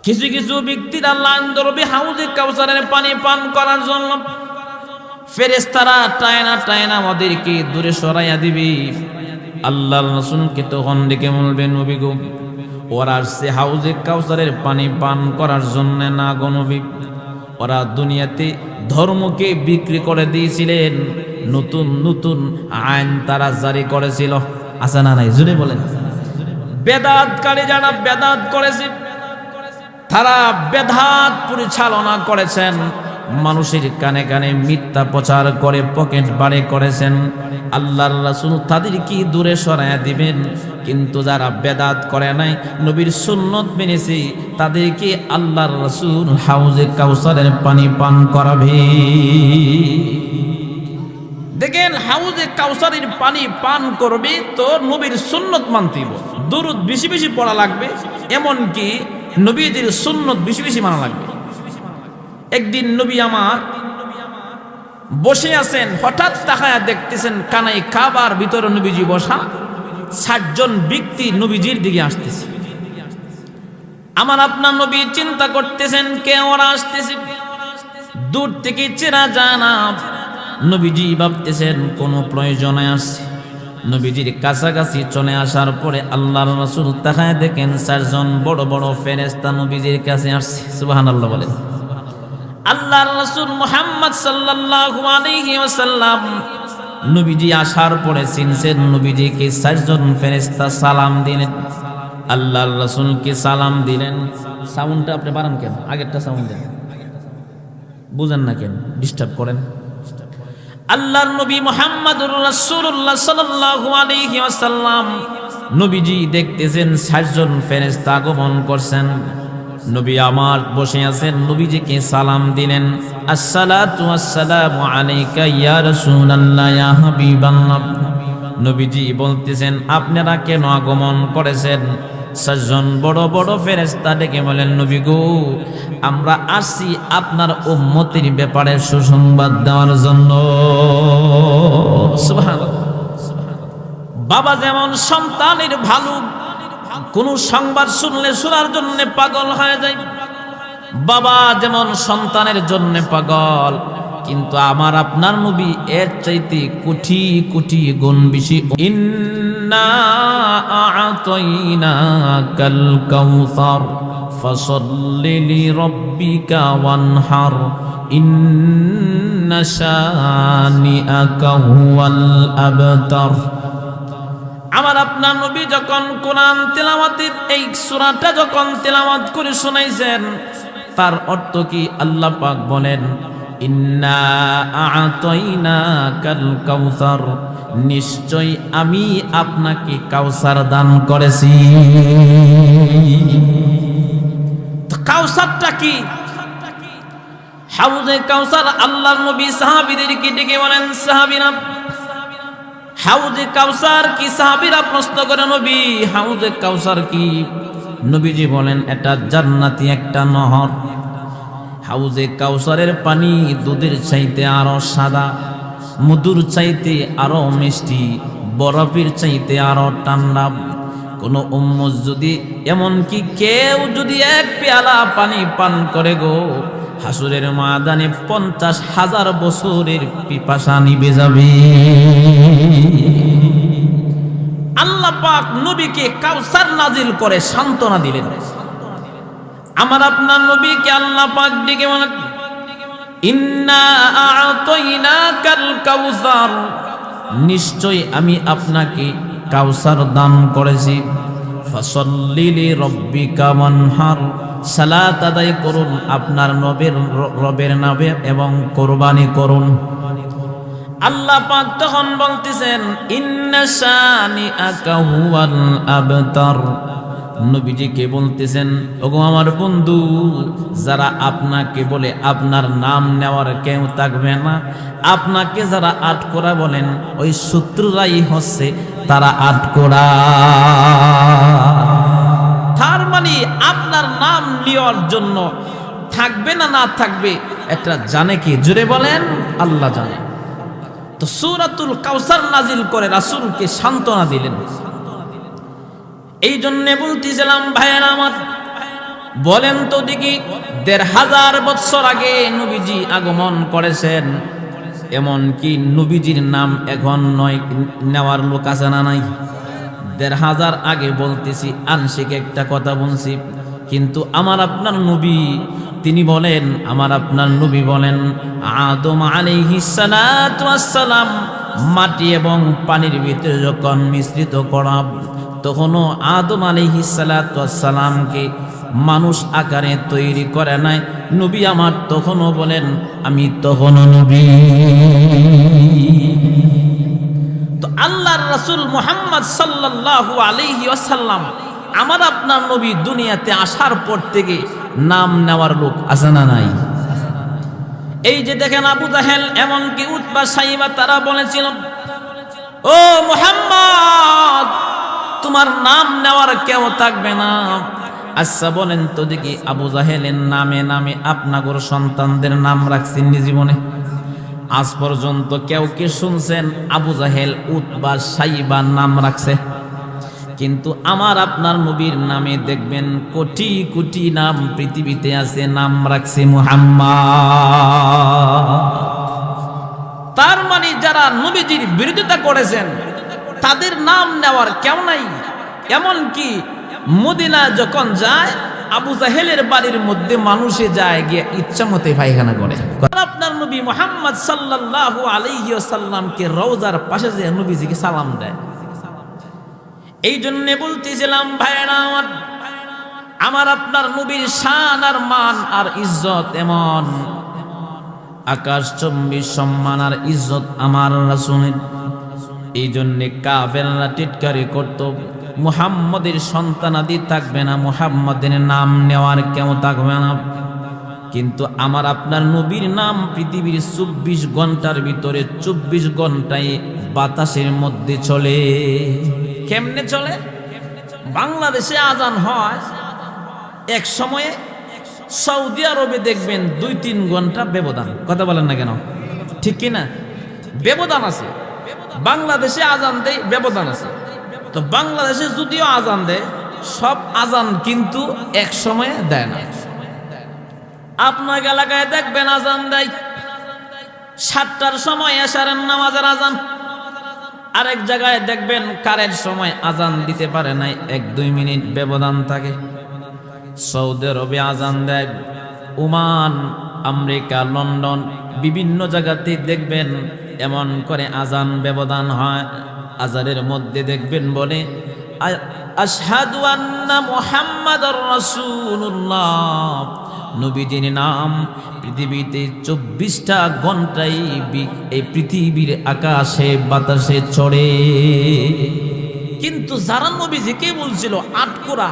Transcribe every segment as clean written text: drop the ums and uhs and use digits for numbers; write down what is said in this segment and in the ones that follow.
কিছু কিছু ব্যক্তিরা আল্লাহর দরবে হাউজে কাউসারের পানি পান করার জন্য ফেরেশতারা টায়না ওদেরকে দূরে সরাইয়া দিবে। আল্লাহর রাসূলকে তখন ডেকে বলবে, নবী গো, ওরা আসছে হাউজে কাউসারের পানি পান করার জন্য না গো নবী। ওরা দুনিয়াতে ধর্মকে বিক্রি করে দিয়েছিলেন, নতুন নতুন আইন তারা জারি করেছিল। আছে না নাই? জুড়ে বলেন। বেদাতকারী যারা বেদাত করেছে, তারা বেদাত পরিচালনা করেছেন, মানুষের কানে কানে মিথ্যা প্রচার করে পকেট বাড়ি করেছেন। আল্লাহর রাসূল তাদেরকে দূরে সরাইয়া দিবেন, কিন্তু যারা বেদাত করে নাই, নবীর সুন্নত মেনেছে, তাদেরকে আল্লাহর রাসূল হাউজে কাউসারের পানি পান করাবে। দেখেন, হাউজে কাউসারের পানি পান করবে তো নবীর সুন্নত মানতে হবে, দুরূদ বেশি বেশি পড়া লাগবে, এমনকি নবীদের সুন্নত বেশি বেশি মানা লাগবে। একদিন নবী আমার বসে আছেন, হঠাৎ তাকায়া দেখতেছেন কানাই কাবার ভিতরে নবীজি বসা, ৬০ জন ব্যক্তি নবীজির দিকে আসতেছে। আমার আপনার নবী চিন্তা করতেছেন কে ওরা আসতেছে, দূর থেকে চেনা যায় না। নবীজি ভাবতেছেন কোনো প্রয়োজনে আসছে। নবীজির কাছাকাছি চলে আসার পরে আল্লাহর রাসূল তাকায় দেখেন ৪ জন বড় বড় ফেরেশতা নবীজির কাছে আসছে। সুবহানাল্লাহ বলেন। আল্লাহর রাসূল মুহাম্মদ সাল্লাল্লাহু আলাইহি ওয়াসাল্লাম নবীজি আসার পরে চিনছেন নবীজিকে ৪ জন ফেরেশতা সালাম দিলেন। আল্লাহর রাসূলকে সালাম দিলেন। সাউন্ডটা আপনি বাড়ান কেন? আগেরটা সাউন্ড দেন, বুঝেন না কেন? ডিস্টার্ব করেন। আল্লাহর নবী মুহাম্মদুর রাসূলুল্লাহ সাল্লাল্লাহু আলাইহি ওয়াসাল্লাম নবীজি দেখতেছেন ৬০ জন ফেরেশতা আগমন করছেন। নবী আমার বসে আছেন, নবীজিকে সালাম দিলেন, আসসালাতু ওয়াসসালামু আলাইকা ইয়া রাসূলুল্লাহ ইয়া হাবিবাল্লাহ। নবীজি বলতেছেন আপনারা কেন আগমন করেছেন? ৬০ জন বড় বড় ফেরেশতা ডেকে বলেন, নবী গো, আমরা আসছি আপনার উম্মতের ব্যাপারে সুসংবাদ দেওয়ার জন্য। সুবহানাল্লাহ। বাবা যেমন সন্তানের ভালো কোন সংবাদ শুনলে শোনার জন্য পাগল হয়ে যায়, বাবা যেমন সন্তানের জন্য পাগল, কিন্তু আমার আপনার নবী এর চাইতে কোটি কোটি গুণ বেশি। ইন্না আ'তাইনাকাল কাউসার ফাসাল্লি লিরাব্বিকা ওয়ানহার ইন্না শানিআকা হুয়াল আবতার। আমার আপনার নবী যখন কোরআন তেলাওয়াতের এই সূরাটা যখন তেলাওয়াত করে শোনাইছেন, তার অর্থ কি? আল্লাহ পাক বলেন, ইন্না আ'তাইনাকাল কাউসার, নিশ্চয় আমি আপনাকে কাউসার দান করেছি। তো কাউসারটা কি? হাউজে কাউসার আল্লাহর নবী সাহাবীদেরকে ডেকে বলেন, সাহাবীরা হাউজে কাউসার কি? সাহাবীরা প্রশ্ন করে, নবী হাউজে কাউসার কি? নবীজি বলেন, এটা জান্নাতি একটা নহর। হাউজে কাউসারের পানি দুধের চাইতে আরো সাদা, মধুর চাইতে আরো মিষ্টি, বরফের চাইতে আরো ঠান্ডা। কোন উম্মত যদি, এমনকি কেউ যদি এক পেয়ালা পানি পান করে গো, হাসুরের ময়দানে 50,000 বছরের পিপাসা নিভে যাবে। আল্লাহ পাক নবীকে কাউসার নাজিল করে সান্ত্বনা দিলেন। আমার আপনার নবীকে আল্লাহ পাক ডেকে বলেন, ইন্না আ'তাইনাকাল কাউসার, নিশ্চয় আমি আপনাকে কাউসার দান করেছি। ফাসাল্লি লিরাব্বিকা ওয়ানহার, সালাত আদায় করুন আপনার রবের নামে এবং কুরবানি করুন। আল্লাহ পাক তখন বলতেছেন, ইন্না শানিআকা হুয়াল আবতার। নবীজিকে বলতেছেন, ওগো আমার বন্ধু, যারা আপনাকে বলে আপনার নাম নেওয়ার কেউ থাকবে না, আপনাকে যারা আটকোরা বলেন, ওই শত্রুরাই হচ্ছে তারা আটকোরা। তার মানে আপনার নাম নেওয়ার জন্য থাকবে না না থাকবে এটা জানে কি? জোরে বলেন, আল্লাহ জানে। তো সূরাতুল কাউসার নাজিল করে রাসূলকে সান্ত্বনা দিলেন। এই জন্য বলতেছিলাম ভাইয়েরা আমার, বলেন তো দেখি ১৫০০ বছর আগে নবীজি আগমন করেছেন, এমন কি নবীজির নাম এখন নয় নেওয়ার লোক আছে না নাই? ১৫০০ আগে বলতেছি, আংশিক একটা কথা বলছি, কিন্তু আমার আপনার নবী তিনি বলেন, আমার আপনার নবী বলেন, আদম আলাইহিস সালাতু ওয়াস সালাম মাটি এবং পানির ভিতরে যখন মিশ্রিত করা, তখনও আদম আলাইহিস সালাতু ওয়াস সালামকে মানুষ আকারে তৈরি করে নাই। নবী আমার তখনও বলেন, আমি তখনও নবী। তো আল্লাহর রাসূল মুহাম্মদ সাল্লাল্লাহু আলাইহি ওয়াসাল্লাম আমার আপনার নবী দুনিয়াতে আসার পর থেকে নাম নেওয়ার লোক আছে না নাই? এই যে দেখেন আবু জাহেল, এমনকি উতবা সাইবা, তারা বলেছিল, ও মুহাম্মদ তোমার নাম নেওয়ার কেউ থাকবে না। আচ্ছা বলেন তো দেখি, আবু জাহেলের নামে নামে আপনাগর সন্তানদের নাম রাখছেন জীবনে? আজ পর্যন্ত কেউ কি শুনছেন আবু জাহেল উতবা সাইবা নাম রাখছে? কিন্তু আমার আপনার নবীর নামে দেখবেন কোটি কোটি নাম পৃথিবীতে আছে, নাম রাখছে মুহাম্মদ। তার মানে যারা নবীজির বিরোধিতা করেছেন তাদের নাম নেওয়ার কেউ নাই। এমনকি মদিনা যখন যায়, আবু জাহেলের বাড়ির মধ্যে মানুষে যায় গিয়ে ইচ্ছা মতে পায়খানা করে। আপনার নবী মুহাম্মদ সাল্লাল্লাহু আলাইহি ওয়াসাল্লামকে রওজার পাশে যে নবীজিকে সালাম দেয়। এই জন্য বলতেছিলাম ভাইরা আমার আপনার নবীর শান আর মান আর ইজ্জত এমন, আকাশ চুম্বি সম্মান আর ইজ্জত আমার রাসূলের। এই জন্যে কাফেররা টিটকারি করত, মুহাম্মদের সন্তানাদি থাকবে না, মুহাম্মদের নাম নেওয়ার কেউ থাকবে না। কিন্তু আমার আপনার নবীর নাম পৃথিবীর ২৪ ঘন্টার ভিতরে ২৪ ঘন্টায় বাতাসের মধ্যে চলে। কেমনে চলে? বাংলাদেশে আজান হয় এক সময়ে, সৌদি আরবে দেখবেন ২-৩ ঘন্টা ব্যবধান। কথা বলেন না কেন? ঠিক কিনা? ব্যবধান আছে। বাংলাদেশে আজান দেয়, ব্যবধান আছে। তো বাংলাদেশে যদিও আজান দেয়, সব আজান কিন্তু এক সময়ে দেয় না। আপনার এলাকায় দেখবেন আজান দেয় ৭টার সময় এশারের নামাজের আজান, আরেক জায়গায় দেখবেন কারের সময় আজান দিতে পারে নাই, ১-২ মিনিট ব্যবধান থাকে। সৌদি আরবে আজান দেয়, ওমান, আমেরিকা, লন্ডন, বিভিন্ন জায়গাতে দেখবেন এমন করে আজান ব্যবধান হয়। আজানের মধ্যে দেখবেন বলে, আশহাদু আন্না মুহাম্মাদুর রাসূলুল্লাহ। নবীজির নাম পৃথিবীতে ২৪টা ঘন্টায় এই পৃথিবীর আকাশে বাতাসে চড়ে। কিন্তু যারা নবীজিকে বলছিল আটকোরা,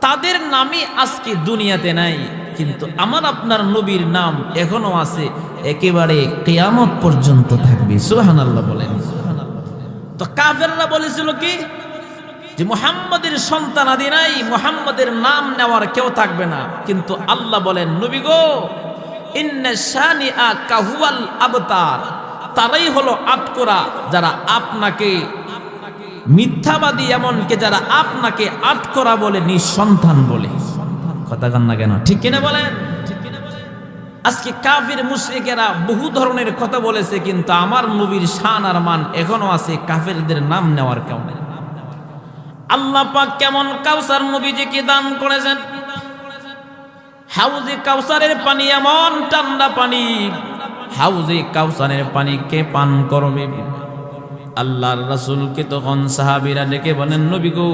তাদের নামই আজকে দুনিয়াতে নাই। কিন্তু আমার আপনার নবীর নাম এখনো আছে, একেবারে কিয়ামত পর্যন্ত থাকবে। সুবহানাল্লাহ বলেন। তো কাফেররা বলেছিল কি, যে মুহাম্মাদের সন্তান আদি নাই, মুহাম্মাদের নাম নেওয়ার কেউ থাকবে না। কিন্তু আল্লাহ বলেন, নবী গো, ইন্না শানিআ কাহুয়াল আবতার, তারাই হলো আটকোরা যারা আপনাকে মিথ্যাবাদী, এমনকি যারা আপনাকে আটকোরা বলে, নিঃসন্তান বলে। কথা কান না কেন? ঠিক কিনা বলেন? আজকে কাফির মুশরিকেরা বহু ধরনের কথা বলেছে, কিন্তু আমার নবীর শান আর মান এখনো আছে, কাফিরদের নাম নেওয়ার কেউ নেই। আল্লাহ পাক কেমন কাউসার নবীজিকে দান করেছেন। হাউজে কাউসারের পানি এমন ঠান্ডা পানি, হাউজে কাউসারের পানি কে পান করবে? আল্লাহর রাসূলকে তখন সাহাবীরা ডেকে বলেন, নবী গো,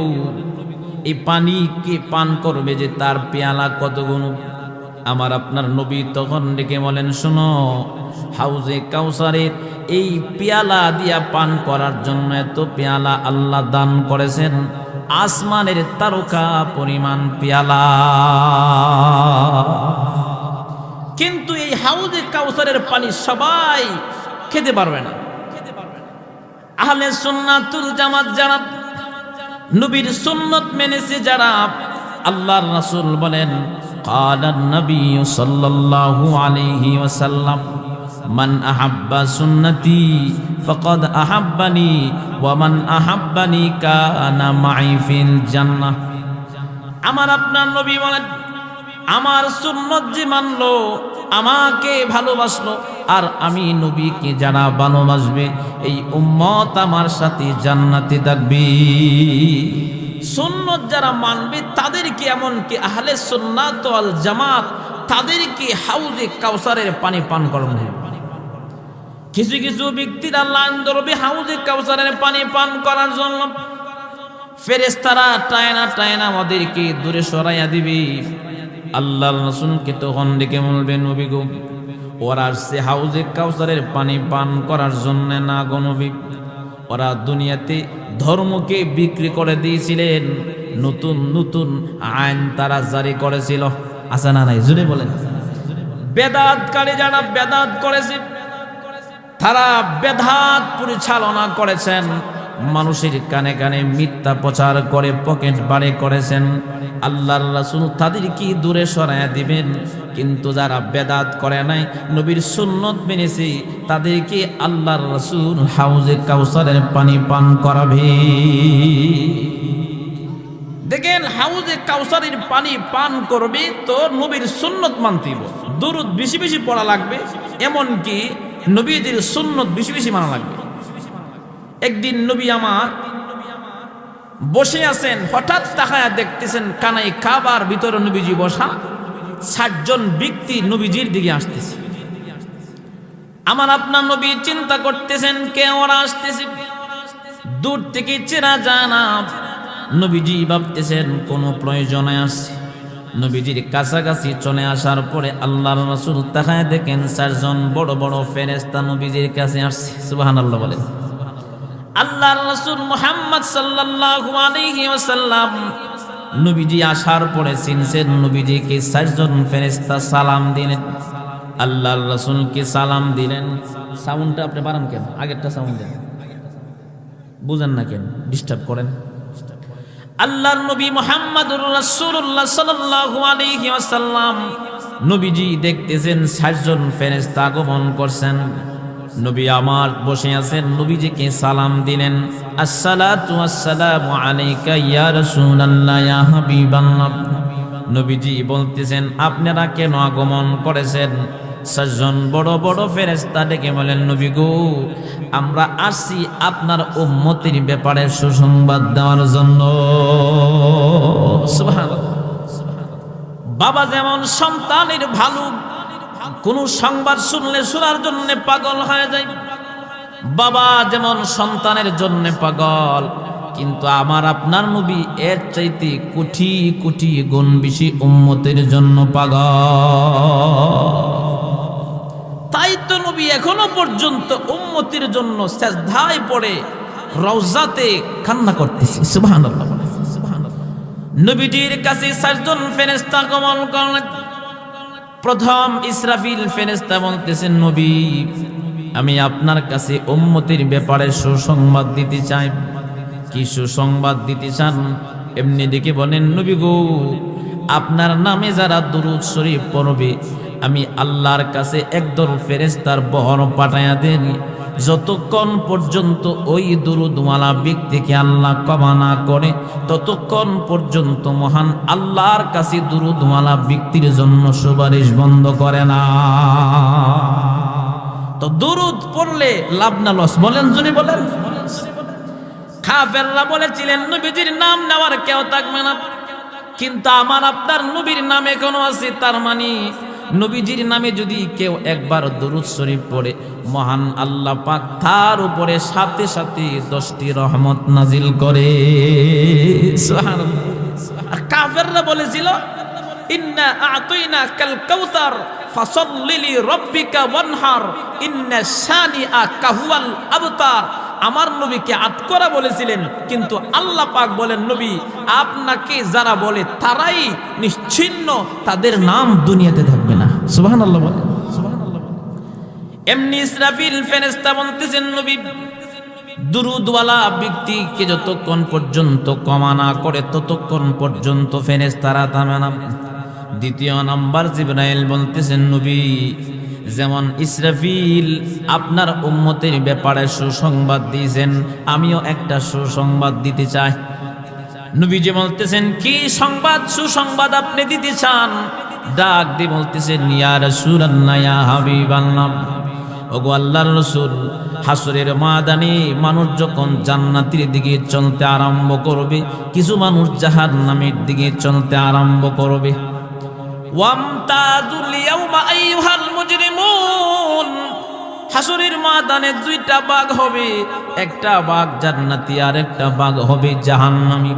এই পানি কে পান করবে যে তার পেয়ালা কত গুণ? আমার আপনার নবী তখন ডেকে বলেন, শোনো, হাউজে কাউসারের এই পেয়ালা দিয়া পান করার জন্য এত পেয়ালা আল্লাহ দান করেছেন, আসমানের তারকা পরিমাণ পেয়ালা। কিন্তু এই হাউজে কাউসারের পানি সবাই খেতে পারবে না। আহলে সুন্নাতুল জামাত যারা, নবীর সুন্নত মেনেছে যারা, আল্লাহর রাসূল বলেন, ক্বালান নবী সাল্লাল্লাহু আলাইহি ওয়াসাল্লাম, মান আহাব্বা সুন্নতি ফাকাদ আহাব্বানি ওয়া মান আহাব্বানি কানা মাই ফিল জান্নাহ। আমার আপনার নবী বলেন, আমার সুন্নত যে মানলো, আমাকে ভালোবাসলো, আর আমি নবীকে যারা ভালোবাসবে, এই উম্মত আমার সাথে জান্নাতে থাকবে। সুন্নত যারা মানবে তাদেরকে, এমনকি আহলে সুন্নাত ওয়াল জামাত, তাদেরকে হাউজে কাউসারের পানি পান করানো হবে। কিছু কিছু ব্যক্তিরা লাইন ধরবে হাউজে কাউসারের পানি পান করার জন্য, ফেরেশতারা টায়না টায়না ওদেরকে দূরে সরাইয়া দিবে। আল্লাহর রাসূলকে তখন ডেকে বলবে, নবী গো, ওরা আসছে হাউজে কাউসারের পানি পান করার জন্য না গো নবী, ওরা দুনিয়াতে ধর্মকে বিক্রি করে দিয়েছিলেন, নতুন নতুন আইন তারা জারি করেছিল। আছে না নাই? জুড়ে বলেন। বেদাতকারী যারা বেদাত করেছে, তারা বেদাত পরিচালনা করেছেন, মানুষের কানে কানে মিথ্যা প্রচার করে পকেট বাড়ি করেছেন। আল্লাহর রাসূল তাদেরকে দূরে সরাইয়া দিবেন, কিন্তু যারা বেদাত করে নাই, নবীর সুন্নত মেনেছে, তাদেরকে আল্লাহর রাসূল হাউজে কাউসারের পানি পান করাবে। দেখেন, হাউজে কাউসারের পানি পান করবে তো নবীর সুন্নত মানতে হবে, দুরূদ বেশি বেশি পড়া লাগবে, এমনকি নবীজির সুন্নত বেশি বেশি মানা লাগবে। একদিন নবী আমার বসে আছেন, হঠাৎ তাকায়া দেখতেছেন কানাই কাবার ভিতরে নবীজি বসা, ৬০ জন ব্যক্তি নবীজির দিকে আসতেছে। আমার আপনার নবী চিন্তা করতেছেন কে ওরা আসতেছে, দূর থেকে চেনা যায় না। নবীজি ভাবতেছেন কোন প্রয়োজনে আসছে। নবীজির কাছাকাছি চলে আসার পরে আল্লাহর রাসূল তাকায় দেখেন ৪ জন বড় বড় ফেরেশতা নবীজির কাছে আসছে। সুবহানাল্লাহ বলেন। আল্লাহর রাসূল মুহাম্মদ সাল্লাল্লাহু আলাইহি ওয়াসাল্লাম নবীজি আসার পরে চিনছেন, নবীজিকে ৪ জন ফেরেশতা সালাম দিলেন, আল্লাহর রাসূলকে সালাম দিলেন। সাউন্ডটা আপনি বাড়ান কেন? আগেরটা সাউন্ড দেন, বুঝেন না কেন? ডিস্টার্ব করেন। আল্লাহর নবী মুহাম্মদুর রাসূলুল্লাহ সাল্লাল্লাহু আলাইহি ওয়াসাল্লাম নবীজি দেখতেছেন ৬০ জন ফেরেশতা আগমন করছেন। নবী আমার বসে আছেন, নবীজিকে সালাম দিলেন, আসসালাতু ওয়াসসালামু আলাইকা ইয়া রাসূলুল্লাহ ইয়া হাবিবাল্লাহ। নবীজি বলতেছেন, আপনারা কেন আগমন করেছেন? ৬০ জন বড় বড় ফেরেশতা ডেকে বলেন, নবী গো, আমরা আসছি আপনার উম্মতের ব্যাপারে সুসংবাদ দেওয়ার জন্য। সুবহানাল্লাহ। বাবা যেমন সন্তানের ভালো কোন সংবাদ শুনলে শোনার জন্য পাগল হয়ে যায়, বাবা যেমন সন্তানের জন্য পাগল, কিন্তু আমার আপনার নবী এর চাইতে কোটি কোটি গুণ বেশি উম্মতের জন্য পাগল। তাই তো নবী এখনো পর্যন্ত উম্মতের জন্য সিজদায় পড়ে রওজাতে কান্না করতেছে। সুবহানাল্লাহ। নবীজির কাছে ৪ জন ফেরেশতা আগমন করলেন। প্রথম ইসরাফিল ফেরেশতা বলতেছেন, নবী, আমি আপনার কাছে উম্মতের ব্যাপারে সুসংবাদ দিতে চাই। কি সুসংবাদ দিতে চান? এমনি দেখে বলেন, নবী গো, আপনার নামে যারা দুরূদ শরীফ পড়বে, আমি আল্লাহর কাছে একদল ফেরেশতার বহর পাঠাইয়া দেন, যতক্ষণ পর্যন্ত ওই দুরূদওয়ালা ব্যক্তিকে আল্লাহ ক্ষমা না করে, ততক্ষণ পর্যন্ত মহান আল্লাহর কাছে দুরূদওয়ালা ব্যক্তির জন্য সুপারিশ বন্ধ করে না। তো দুরূদ পড়লে লাভ না লস? বলেন, যদি বলেন। কাফেররা বলেছিলেন নবীজির নাম নেওয়ার কেউ থাকবে না, কিন্তু আমার আপনার নবীর নাম এখনো আছে। তার মানে নবীজির নামে যদি কেউ একবার দরুদ শরীফ পড়ে, মহান আল্লাহ পাক তার উপরে সাথে সাথে 10টি রহমত নাজিল করে। সুবহানাল্লাহ। আর কাফেররা বলেছিল, ইন্না আ'তাইনাকাল কাউসার ফাসাল্লি লিরাব্বিকা ওয়ানহার ইন্না শানিআকা হুয়াল আবতার। আমার নবীকে আটকরা বলেছিলেন, কিন্তু আল্লাহ পাক বলেন, নবী, আপনাকে যারা বলে তারাই নিশ্চিহ্ন, তাদের নাম দুনিয়াতে থাকবে না। সুবহানাল্লাহ বলেন। এমনি ইসরাফিল ফেরেশতা বলতেছেন, নবী, দুরূদওয়ালা ব্যক্তিকে যতক্ষণ পর্যন্ত ক্ষমা না করে ততক্ষণ পর্যন্ত ফেরেশতারা থামে না। দ্বিতীয় নাম্বার জিবরাইল বলতেছেন, নবী, যেমন ইসরাফিল আপনার উম্মতের ব্যাপারে সুসংবাদ দিয়েছেন, আমিও একটা সুসংবাদ দিতে চাই। নবীজি বলতেছেন, কি সংবাদ, সুসংবাদ আপনি দিতে চান? ডাক দিয়ে বলতেছেন, ইয়া রাসূলুল্লাহ, ইয়া হাবিবাল্লাহ, ওগো আল্লাহর রাসূল, হাসরের ময়দানে মানুষ যখন জান্নাতের দিকে চলতে আরম্ভ করবে, কিছু মানুষ জাহান্নামের দিকে চলতে আরম্ভ করবে। ওয়ামতাজুল ইয়াউমা আইয়ুহাল মুজরিমুন, হাসরের ময়দানে দুইটা ভাগ হবে, একটা ভাগ জান্নাতি আর একটা ভাগ হবে জাহান্নামী।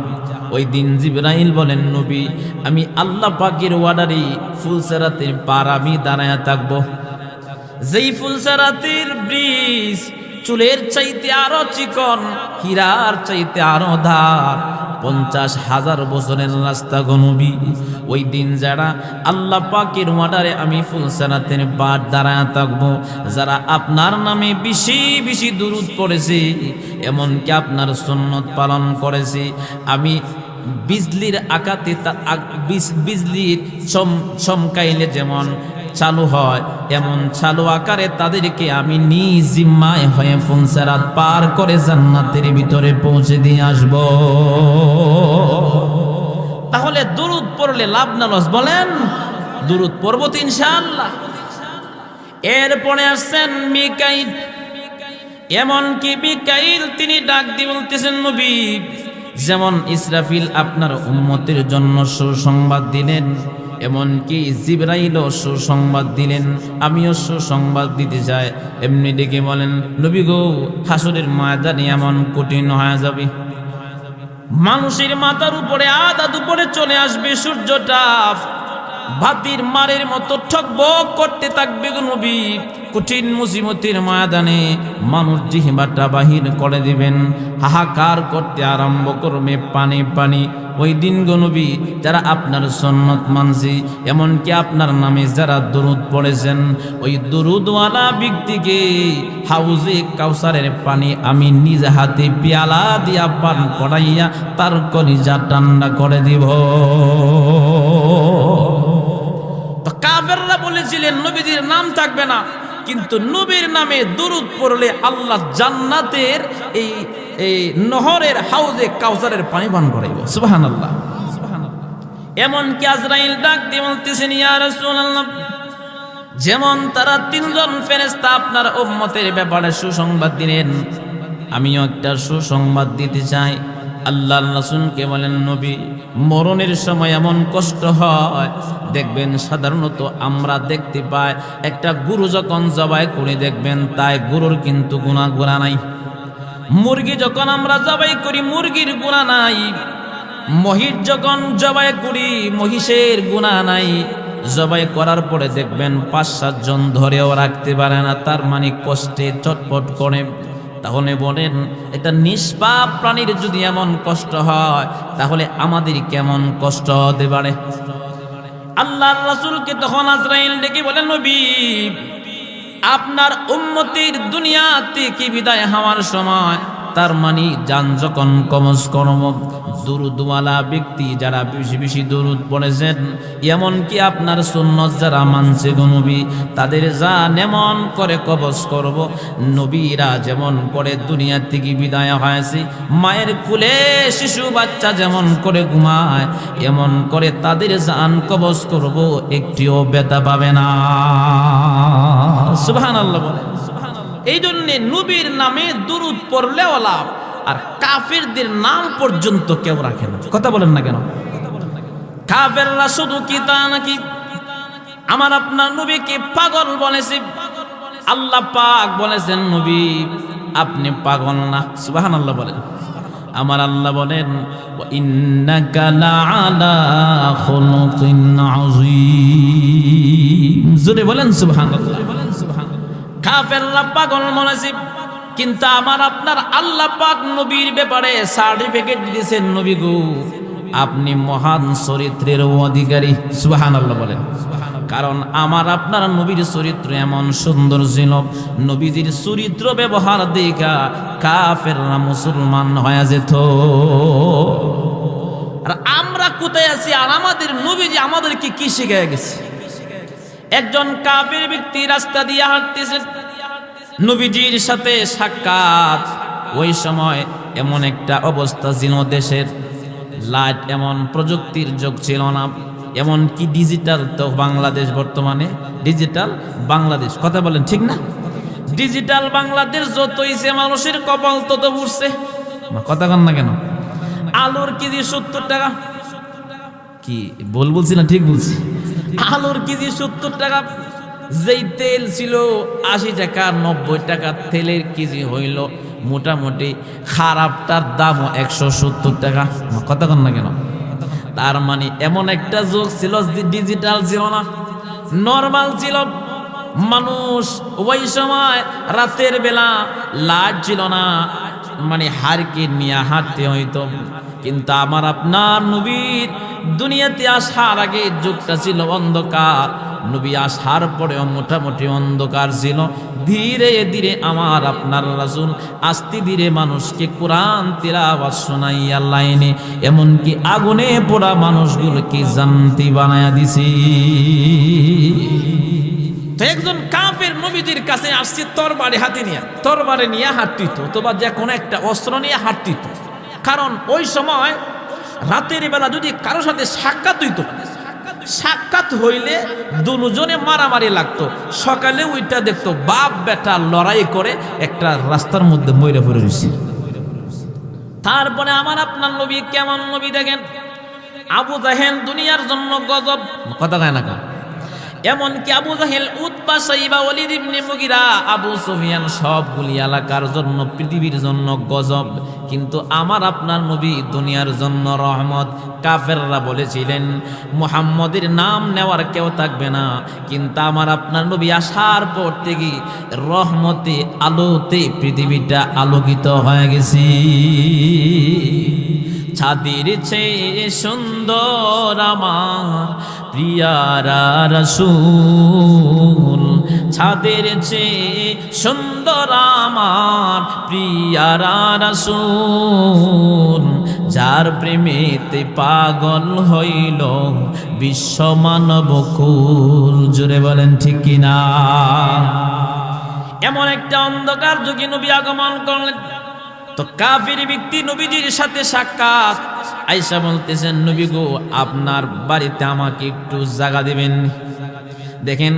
ওই দিন জিবরাইল বলেন, নবী, আমি আল্লাহ পাকের ওয়ার্ডারে ফুলসেরাতের পার আমি দাঁড়ায়া থাকবো। যেই ফুলসেরাতের ব্রিজ চুলের চাইতে আরো চিকন, হীরার চাইতে আরো ধার, 50,000 বছরের রাস্তা গো নবী। ওই দিন যারা আল্লাহ পাকের ওয়ার্ডারে আমি ফুলসেরাতের পার দাঁড়ায়া থাকবো, যারা আপনার নামে বেশি বেশি দুরূদ পড়েছে, এমনকি আপনার সুন্নত পালন করেছে, আমি বিজলির আকাতে বিজলির চমকাইলে যেমন চালু হয়, এমন চালু আকারে তাদেরকে আমি নিজ জিম্মায় হয়ে ফুলসেরাত পার করে জান্নাতের ভিতরে পৌঁছে দিয়ে আসব। তাহলে দুরূদ পড়লে লাভ না লস বলেন? দুরূদ পড়ব তো ইনশাআল্লাহ। এরপরে আসছেন মিকাইল। এমনকি মিকাইল তিনি ডাক দিয়ে বলতেছেন, নবী, যেমন ইসরাফিল আপনার উম্মতের জন্য সুসংবাদ দিলেন, এমনকি জিবরাইলও সুসংবাদ দিলেন, আমিও সুসংবাদ দিতে চাই। এমনি ডেকে বলেন, নবী গো, হাসরের ময়দানে এমন কঠিন হয়ে যাবে, মানুষের মাথার উপরে আদাত উপরে চলে আসবে সূর্যটা, বাতির মারের মতো ঠকবক করতে থাকবে গো নবী। কঠিন মুসিবতের ময়দানে মানুষ জিহ্বাটা বাহির করে দিবেন, হাহাকার করতে আরম্ভ করবে, পানি পানি। ওই দিন গো নবী, যারা আপনার সুন্নত মানছি, এমনকি আপনার নামে যারা দুরূদ পড়েছেন, ওই দুরূদওয়ালা ব্যক্তিকে হাউজে কাউসারের পানি আমি নিজ হাতে পেয়ালা দিয়া পান করাইয়া তার কলিজা ঠান্ডা করে দিব। তো কাফেররা বলেছিলেন নবীজির নাম থাকবে না, কিন্তু নবীর নামে দুরূদ পড়লে আল্লাহ জান্নাতের এই নহরের হাউজে কাউসারের পানি পান করাইব। সুবহানাল্লাহ, সুবহানাল্লাহ। এমনকি আজরাইল ডাক দিয়ে বলতেছেন, ইয়া রাসূলুল্লাহ, যেমন তারা 3 জন ফেরেশতা আপনার উম্মতের ব্যাপারে সুসংবাদ দিলেন, আমিও একটা সুসংবাদ দিতে চাই। আল্লাহর রাসূলকে বলেন, নবী, মরণের সময় এমন কষ্ট হয়, দেখবেন সাধারণত আমরা দেখতে পাই একটা গরু যখন জবাই করে দেখবেন তাই গরুর কিন্তু গুনাহ নাই। মুরগি যখন আমরা জবাই করি মুরগির গুনাহ নাই, মহিষ যখন জবাই করি মহিষের গুনাহ নাই। জবাই করার পরে দেখবেন 5-7 জন ধরেও রাখতে পারে না, তার মানে কষ্টে চটপট করে। তাহলে বলেন, এটা নিষ্পাপ প্রাণীর যদি এমন কষ্ট হয়, তাহলে আমাদের কেমন কষ্ট হতে পারে? আল্লাহর রাসূলকে তখন আজরাইল ডেকে বলেন, নবী, আপনার উম্মতের দুনিয়া থেকে বিদায় হওয়ার সময়, তার মানে জান যখন কবজ করব, দুরূদওয়ালা ব্যক্তি যারা বেশি বেশি দুরূদ পড়েছেন, এমনকি আপনার সুন্নত যারা মানছে গো নবী, তাদের জান এমন করে কবজ করব, নবীরা যেমন করে দুনিয়া থেকে বিদায় হয়েছে, মায়ের কোলে শিশু বাচ্চা যেমন করে ঘুমায়, এমন করে তাদের জান কবজ করব, একটিও ব্যথা পাবে না। সুবহানাল্লাহ বলেন। এই জন্যে নবীর নামে দুরূদ পড়লেও লাভ, আর কাফেরদের নাম পর্যন্ত কেউ রাখে না। কথা বলেন না কেন? কাফেররা শুধু কি তা নাকি আমার আপনার নবীকে পাগল বলেছে? আল্লাহ পাক বলেছেন, নবী আপনি পাগল না। সুবহানাল্লাহ বলেন। আমার আল্লাহ বলেন, ওয়া ইন্নাকা লাআলা খুলুকিন আযীম। জোরে বলেন সুবহানাল্লাহ। কাফেররা পাগল বলেছে, কিন্তু আমার আপনার আল্লাহ পাক নবীর ব্যাপারে সার্টিফিকেট দিয়েছেন, নবী গো আপনি মহান চরিত্রের অধিকারী। সুবহানাল্লাহ বলেন। কারণ আমার আপনার নবীর চরিত্র এমন সুন্দর ছিল, নবীজির চরিত্র ব্যবহার দেখা কাফেররা মুসলমান হয়ে যেত। আর আমরা কোথায় আছি? আর আমাদের নবীজি আমাদেরকে কি শিখিয়ে গেছে? একজন কাফের ব্যক্তি রাস্তা দিয়ে হাঁটতেছে, নবীজির সাথে সাক্ষাৎ। ওই সময় এমন একটা অবস্থা ছিল দেশের, লাইট এমন প্রযুক্তির যুগ ছিল না, এমন কি ডিজিটাল তো বাংলাদেশ বর্তমানে ডিজিটাল বাংলাদেশ, কথা বলেন ঠিক না? ডিজিটাল বাংলাদেশ যত হইছে মানুষের কপাল তত বুঝছে, কথা কন না কেন? আলুর কেজি 70 টাকা, কি বলছি না ঠিক বলছি? আলুর কেজি 70 টাকা, যেই তেল ছিল 80 টাকা 90 টাকা, তেলের কেজি হইল মোটামুটি খারাপটার দাম 170 টাকা, কথা কন না কেন? তার মানে এমন একটা যুগ ছিল, ডিজিটাল ছিল না, নরমাল ছিল। মানুষ ওই সময় রাতের বেলা লাইট ছিল না, মানে হারকে নিয়ে হাঁটতে হইতো। কিন্তু আমার আপনার নবীর দুনিয়াতে আসার আগে যুগটা ছিল অন্ধকার, নবী আসার পরেও মোটামুটি অন্ধকার ছিল। ধীরে ধীরে আমার আপনার রাসূল আস্তে ধীরে মানুষকে কোরআন তিলাওয়াত শোনাইয়া লাইনে, এমনকি আগুনে পোড়া মানুষগুলোকে জান্নাতি বানায়া দিছি। তো একজন কাফের নবীজির কাছে আসছে তরবারি হাতে নিয়ে, তরবারি নিয়ে হাঁটতিত, অথবা যে কোনো একটা অস্ত্র নিয়ে হাঁটতিত। কারণ ওই সময় রাতের বেলা যদি কারোর সাথে সাক্ষাৎ হইত, সাক্ষাৎ হইলে দুজনে মারামারি লাগতো। সকালে ওইটা দেখতো বাপ বেটা লড়াই করে একটা রাস্তার মধ্যে মইরা পড়ে রয়েছে। তারপরে আমার আপনার নবী কেমন নবী দেখেন, আবু জাহেল দুনিয়ার জন্য গজব, কথা কয় না? এমনকি আবু জাহেল, উতবা, সাইবা, ওয়ালিদ ইবনে মুগিরা, আবু সুফিয়ান সবগুলি এলাকার জন্য পৃথিবীর জন্য গজব, কিন্তু আমার আপনার নবী দুনিয়ার জন্য রহমত। কাফেররা বলেছিলেন মুহাম্মদের নাম নেওয়ার কেউ থাকবে না, কিন্তু আমার আপনার নবী আসার পর থেকে রহমতে আলোতে পৃথিবীটা আলোকিত হয়ে গেছে। ছাদের চেয়ে সুন্দর আমার প্রিয়ারা রাসূল, ছাদের চেয়ে সুন্দর আমার প্রিয়ারা রাসূল, যার প্রেমেতে পাগল হইল বিশ্ব মানব কুল। জোরে বলেন ঠিক কিনা? এমন একটা অন্ধকার যুগে নবী আগমন করলেন। তো কাফির ব্যক্তি নবীজির সাথে সাক্ষাৎ, আয়েশা বলতেছেন, নবী গো, আপনার বাড়িতে আমাকে একটু জায়গা দিবেন। দেখেন,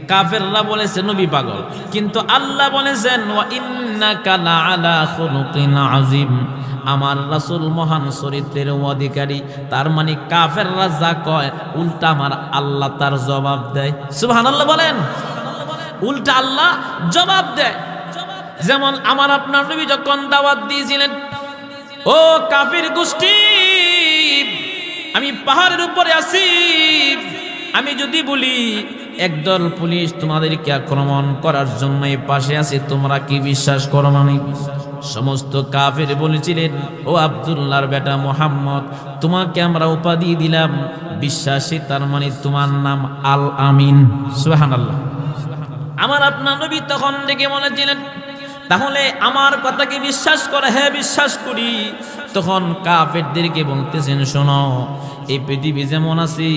কাফেররা বলেছে নবী পাগল, কিন্তু আল্লাহ বলেছেন ওয়া ইন্নাকা লাআলা খুলুকিন আযীম, আমার রাসূল মহান চরিত্রের অধিকারী। তার মানে কাফেররা যা কয় উল্টা আমার আল্লাহ তার জবাব দেয়। সুবহানাল্লাহ বলেন, উল্টা আল্লাহ জবাব দেয়। যেমন আমার আপনার নবী যখন দাওয়াত দিয়েছিলেন, ও কাফির গোষ্ঠী, আমি পাহাড়ের উপরে আছি, আমি যদি বলি একদল পুলিশ তোমাদেরকে আক্রমণ করার জন্য এই পাশে আছে, তোমরা কি বিশ্বাস করো না? সমস্ত কাফের বলেছিলেন, ও আব্দুল্লাহর বেটা মুহাম্মদ, তোমাকে আমরা উপাধি দিলাম বিশ্বাসী, তার মানে তোমার নাম আল আমিন। সুবহানাল্লাহ। আমার আপনার নবী তখন থেকে বলেছিলেন, তাহলে আমার কথা কি বিশ্বাস করে? হ্যাঁ বিশ্বাস করি। তখন কাফেরদেরকে বলতেছেন, শোনো, এই পৃথিবী যেমন আছি,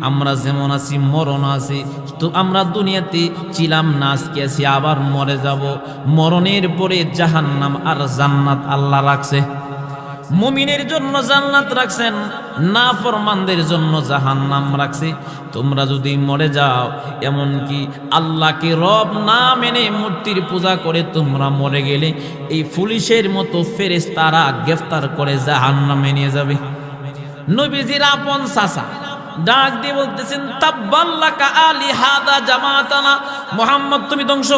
আমরা যেমন আছি, মরণ আছি। তো আমরা দুনিয়াতে ছিলাম না, আজকে আছি, আবার মরে যাব। মরণের পরে জাহান্নাম আর জান্নাত আল্লাহ রাখছে। মুমিনের জন্য জান্নাত রাখছেন, নাফরমানদের জন্য জাহান্নাম রাখছে। তোমরা যদি মরে যাও, এমনকি আল্লাহকে রব না মেনে মূর্তির পূজা করে তোমরা মরে গেলে, এই পুলিশের মতো ফেরেশতারা গ্রেফতার করে জাহান্নামে নিয়ে যাবে। নবীজির আপন চাচা ডাক দিয়ে বলতেছেন, তাব্বাল্লাকা আলি হাদা জামাতানা, মুহাম্মদ তুমি ধ্বংস।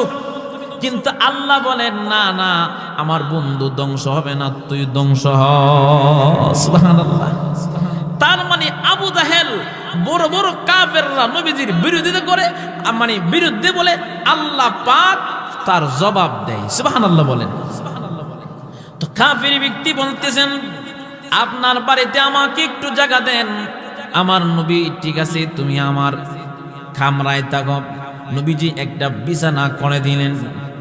কিন্তু আল্লাহ বলেন, না না, আমার বন্ধু ধ্বংস হবে না, তুই ধ্বংস হ। সুবহানাল্লাহ। তার মানে আবু জাহেল, বড় বড় কাফেররা নবীজির বিরোধিতা করে, মানে বিরুদ্ধে বলে, আল্লাহ পাক তার জবাব দেয়। সুবহানাল্লাহ বলেন। তো কাফের ব্যক্তি বলতেছেন, আপনার বাড়িতে আমাকে একটু জায়গা দেন। আমার নবী, ঠিক আছে, তুমি আমার খামরায় থাকো। নবীজি একটা বিছানা করে দিলেন।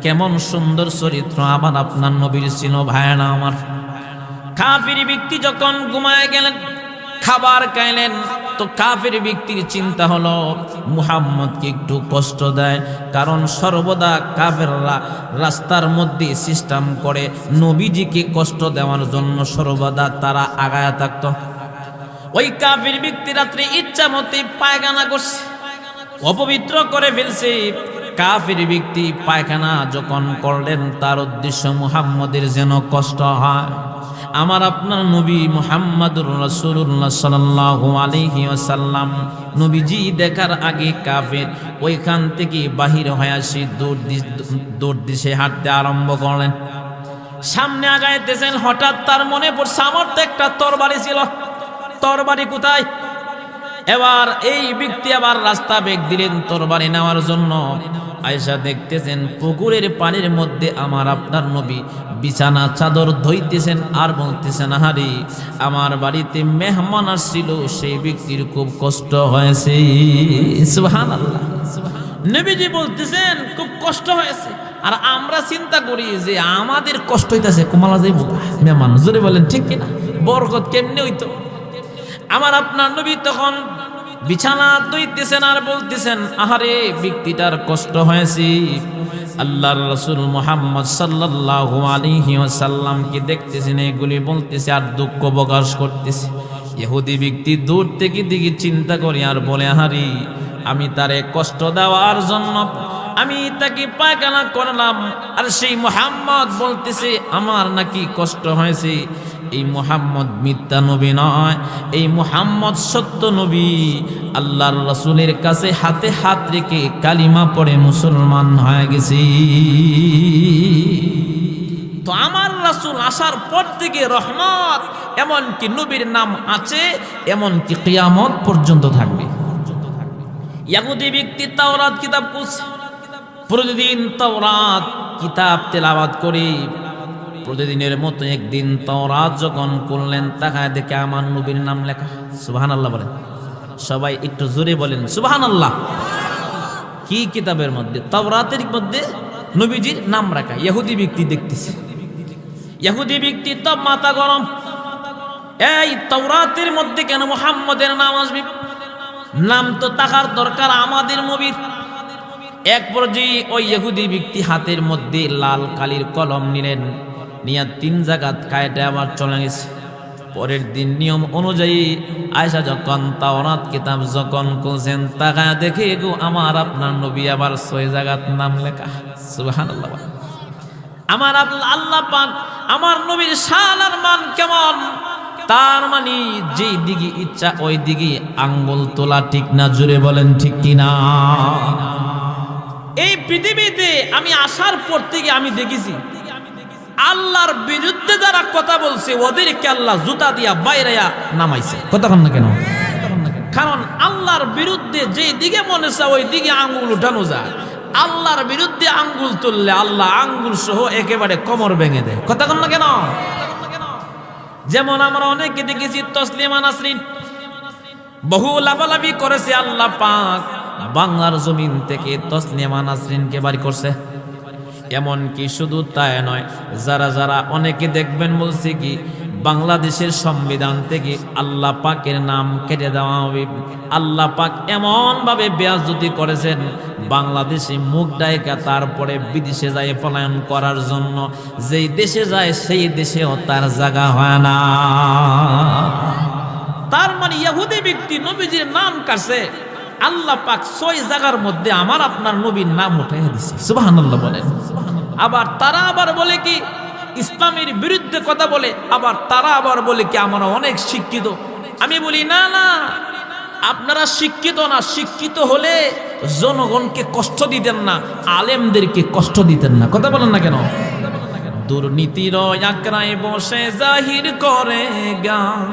কেমন সুন্দর চরিত্র আমার আপনার নবীর ছিল ভাইনা আমার। কাফির ব্যক্তি যখন ঘুমায় গেলেন, খাবার খাইলেন, তো কাফির ব্যক্তির চিন্তা হলো মুহাম্মদকে একটু কষ্ট দেয়, কারণ সর্বদা কাফেররা রাস্তার মধ্যে সিস্টেম করে নবীজিকে কষ্ট দেওয়ার জন্য সর্বদা তারা আগায়া থাকতো। ওই কাফির ব্যক্তি রাত্রে ইচ্ছা মতে পায়খানা করছে, অপবিত্র করে ফেলছে। কাফির ব্যক্তি পায়খানা যখন করলেন, তার উদ্দেশ্য মুহাম্মদের যেন কষ্ট হয়। আমার আপনার নবী মুহাম্মদুর রাসূলুল্লাহ সাল্লাল্লাহু আলাইহি ওয়াসাল্লাম নবীজি দেখার আগে কাফের ওইখান থেকে বাহির হয়ে আসি দৌড় দিশে হাঁটতে আরম্ভ করলেন। সামনে আগাইতেছেন, হঠাৎ তার মনে পড়ছে আমার তো একটা তরবারি ছিল, তরবারি কোথায়? এবার এই ব্যক্তি আবার রাস্তা বেগ দিলেন তরবারি নেওয়ার জন্য। আয়েশা দেখতেছেন পুকুরের পানির মধ্যে আমার আপনার নবী বিছানা চাদর ধুইতেছেন আর বলতেছেন, আহারে আমার বাড়িতে মেহমান আসছিল, সেই ব্যক্তির খুব কষ্ট হয়েছে। সুবহানাল্লাহ। নবীজি বলতেছেন খুব কষ্ট হয়েছে, আর আমরা চিন্তা করি যে আমাদের কষ্ট হইতেছে, কুমালা যাইব মেহমান। জোরে বলেন ঠিক কিনা? বরকত কেমনে হইতো? আমার আপনার নবী তখন বিছানা ধুইতেছেন আর বলতেছেন, আহারে ব্যক্তিটার কষ্ট হয়েছে। আল্লাহর রাসূল মুহাম্মদ সাল্লাল্লাহু আলাইহি ওয়াসাল্লাম কি দেখতেছেন, এগুলি বলতেছে আর দুঃখ প্রকাশ করতেছে। ইহুদি ব্যক্তি দূর থেকে দিকে চিন্তা করি আর বলে, আহারে আমি তারে কষ্ট দেওয়ার জন্য আমি তাকে পায়খানা করলাম, আর সেই মুহাম্মদ বলতেছে আমার নাকি কষ্ট হয়েছে। এই মুহাম্মদ মিথ্যা নবী নয়, এই মুহাম্মদ সত্য নবী। আল্লাহর রাসূলের কাছে হাতে হাত রেখে কালিমা পড়ে মুসলমান হয়ে গেছে। তো আমার রাসূল আসার পর থেকে রহমত, এমন কি নবীর নাম আছে, এমন কি কিয়ামত পর্যন্ত থাকবে। ইহুদি ব্যক্তি তাওরাত কিতাব পড়ছে, প্রতিদিন তাওরাত কিতাব তেলাওয়াত করে, প্রতিদিনের মতো একদিন তাওরাত যখন করলেন, তাকায় দেখে আমার নবীর নাম লেখা। সুবহানাল্লাহ বলেন সবাই, একটু জোরে বলেন সুবহানাল্লাহ। কি কিতাবের মধ্যে? তাওরাতের মধ্যে নবীজির নাম রাখা। ইহুদি ব্যক্তি দেখতেছে, ইহুদি ব্যক্তি তো মাথা গরম, এই তাওরাতের মধ্যে কেন মুহাম্মদের নাম আসবে? নাম তো থাকার দরকার আমাদের নবীর। এক পর্যায়ে ওই ইহুদি ব্যক্তি হাতের মধ্যে লাল কালির কলম নিলেন, নিয়ে 3 জায়গাত কায়দা আবার চলে গেছে। পরের দিন নিয়ম অনুযায়ী আয়েশা যখন তাওরাত কিতাব যখন খুলছেন, তাকায় দেখে গো আমার আপনার নবী আবার 6 জায়গাত নাম লেখা। সুবহানাল্লাহ। আমার আল্লাহ পাক আমার নবীর শান আর মান কেমন, তার মানে যেই দিকে ইচ্ছা ওই দিকে আঙ্গুল তোলা, ঠিক না? জুড়ে বলেন ঠিক কিনা? এই পৃথিবীতে আমি আসার পর থেকে আমি দেখেছি আল্লাহর বিরুদ্ধে যারা কথা বলছে ওদেরকে আল্লাহ জুতা দিয়া বাইরেয়া নামাইছে। কথা কন না কেন? কারণ আল্লাহর বিরুদ্ধে যেই দিকে মনে চায় ওই দিকে আঙ্গুল উঠানো যায়। আল্লাহর বিরুদ্ধে আঙ্গুল তুললে আল্লাহ আঙ্গুল সহ একেবারে কোমর ভেঙে দেয়। কথা কন না কেন? যেমন আমরা অনেকে দেখেছি তসলিমা নাসরিন বহু লাফালাফি করেছে, আল্লাহ পাক বাংলার জমিন থেকে তসলিমা নাসরিনকে বাড়ি করছে। এমন কি শুধু তাই নয়, যারা যারা অনেকে দেখবেন বলছে কি বাংলাদেশের সংবিধান থেকে আল্লাহ পাকের নাম কেটে দেওয়া হবে। আল্লাহ পাক এমন ভাবে বেয়াজ্জতি করেছেন, বাংলাদেশে মুখ ডাইকা তারপরে বিদেশে যায় পলায়ন করার জন্য, যেই দেশে যায় সেই দেশেও তার জায়গা হয় না। তার মানে ইহুদি ব্যক্তি নবীজির নাম কাছে আল্লাহ পাক 6 জায়গার মধ্যে আমার আপনার নবীর নাম উঠাই দিয়েছে। সুবহানাল্লাহ বলেন। আবার তারা আবার বলে কি ইসলামের বিরুদ্ধে কথা বলে, আবার তারা আবার বলে কি আমরা অনেক শিক্ষিত। আমি বলি না না, আপনারা শিক্ষিত না, শিক্ষিত হলে জনগণকে কষ্ট দিতেন না, আলেমদেরকে কষ্ট দিতেন না। কথা বলেন না কেন? দুর্নীতির আঁকড়ায় বসে জাহির করে গান,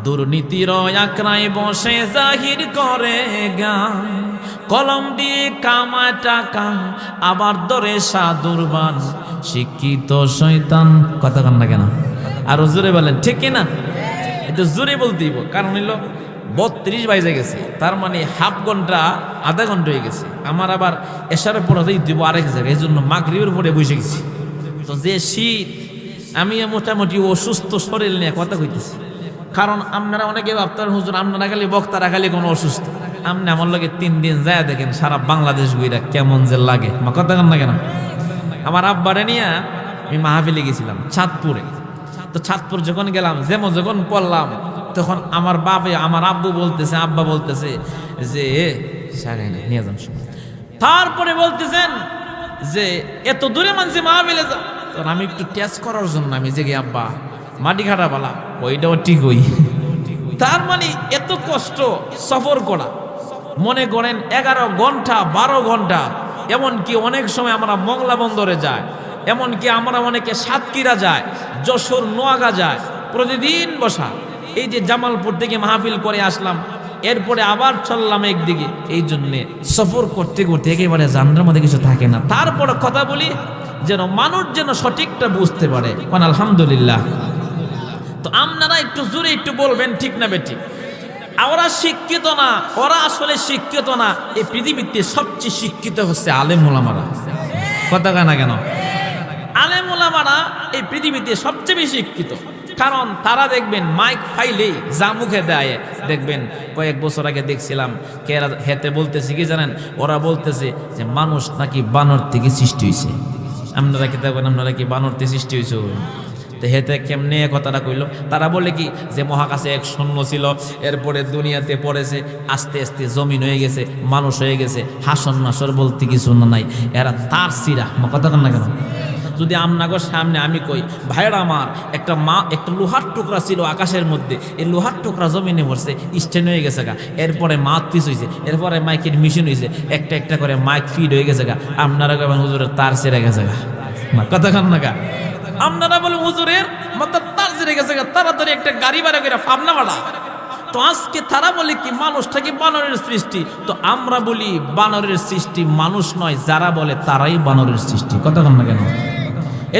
দুর্নীতির আঁকড়ায় বসে জাহির করে গান, কলম দিয়ে কামায় টাকা আবার ধরে সাধুরবান, শিক্ষিত শয়তান। কথা কন না কেন? আরো জোরে বলেন ঠিক কিনা? একটু জোরে বলতেই, কারণ হইলো 32 বাজে গেছে, তার মানে হাফ ঘন্টা আধা ঘন্টা হয়ে গেছে। আমার আবার এশারে পড়াতেই দিব আরেক জায়গায়, এই জন্য মাগরিবের পরে বসে গেছি। তো যে শীত, আমি মোটামুটি অসুস্থ শরীর নিয়ে কথা কইতেছি। কারণ আপনারা অনেকে ভাবতার হুজুর আপনারা খালি বক্তারা খালি কোনো অসুস্থ, আপনি আমার লগে 3 দিন যায় দেখেন সারা বাংলাদেশ ঘুরে কেমন যে লাগে। কথা কন না কেন? আমার আব্বারে নিয়ে আমি মাহফিলে গেছিলাম চাঁদপুরে। তো চাঁদপুর যখন গেলাম, যেমন যখন পড়লাম তখন আমার আমার আব্বু বলতেছে, আব্বা বলতেছে যে নিয়ে যান। তারপরে বলতেছেন যে এত দূরে মানছে মাহফিলে যা। তখন আমি একটু টেস্ট করার জন্য আমি যে আব্বা মাটি ঘাটা বলা ওইটাও ঠিক হই। তার মানে এত কষ্ট সফর করা, মনে করেন 11 ঘন্টা 12 ঘন্টা, এমনকি অনেক সময় আমরা মংলা বন্দরে যাই, এমনকি আমরা অনেকে সাতক্ষীরা যায়, যশোর নোয়াগা যায়, প্রতিদিন বসা। এই যে জামালপুর থেকে মাহফিল করে আসলাম, এরপরে আবার চললাম একদিকে। এই জন্যে সফর করতে করতে একেবারে জানলার মধ্যে কিছু থাকে না। তারপরে কথা বলি যেন মানুষ যেন সঠিকটা বুঝতে পারে। আলহামদুলিল্লাহ। তো আপনারা একটু জোরে একটু বলবেন ঠিক না বেঠিক? ওরা শিক্ষিত না, ওরা আসলে শিক্ষিত না। এই পৃথিবীতে সবচেয়ে শিক্ষিত হচ্ছে আলেম ওলামারা। কথা না কেন? আলেম ওলামারা এই পৃথিবীতে সবচেয়ে বেশি শিক্ষিত। কারণ তারা দেখবেন মাইক ফাইলেই যা মুখে দেয়। দেখবেন কয়েক বছর আগে দেখছিলাম হেতে বলতেছে কি জানেন, ওরা বলতেছে যে মানুষ নাকি বানর থেকে সৃষ্টি হয়েছে। আপনারা কি দেখবেন, আপনারা কি বানর থেকে সৃষ্টি হয়েছে? তো হেতে কেমনে কথাটা কইল? তারা বলে কি যে মহাকাশে এক শূন্য ছিল, এরপরে দুনিয়াতে পড়েছে, আস্তে আস্তে জমিন হয়ে গেছে, মানুষ হয়ে গেছে, হাসন নাসর বলতে কিছু নাই। এরা তার সিরা কথা কন না কেন? যদি আমনাগর সামনে আমি কই ভাইরা আমার একটা লোহার টুকরা ছিল আকাশের মধ্যে, এই লোহার টুকরা জমিনে পড়ছে, স্ট্যান্ড হয়ে গেছে গা, এরপরে মাউথ পিস হয়েছে, এরপরে মাইকের মেশিন হয়েছে, একটা একটা করে মাইক ফিড হয়ে গেছে গা। আপনারা কেমন হুজুরের তার ছেড়ে গেছে গা? কথা কন না গা? আপনারা বলে হুজুরের মতো তার ছেড়ে গেছে গা, তাড়াতাড়ি একটা গাড়ি ভাড়া করে ফাবনা ভাড়া। তো আজকে তারা বলে কি মানুষটাকে বানরের সৃষ্টি, তো আমরা বলি বানরের সৃষ্টি মানুষ নয়, যারা বলে তারাই বানরের সৃষ্টি। কথা কন না কেন?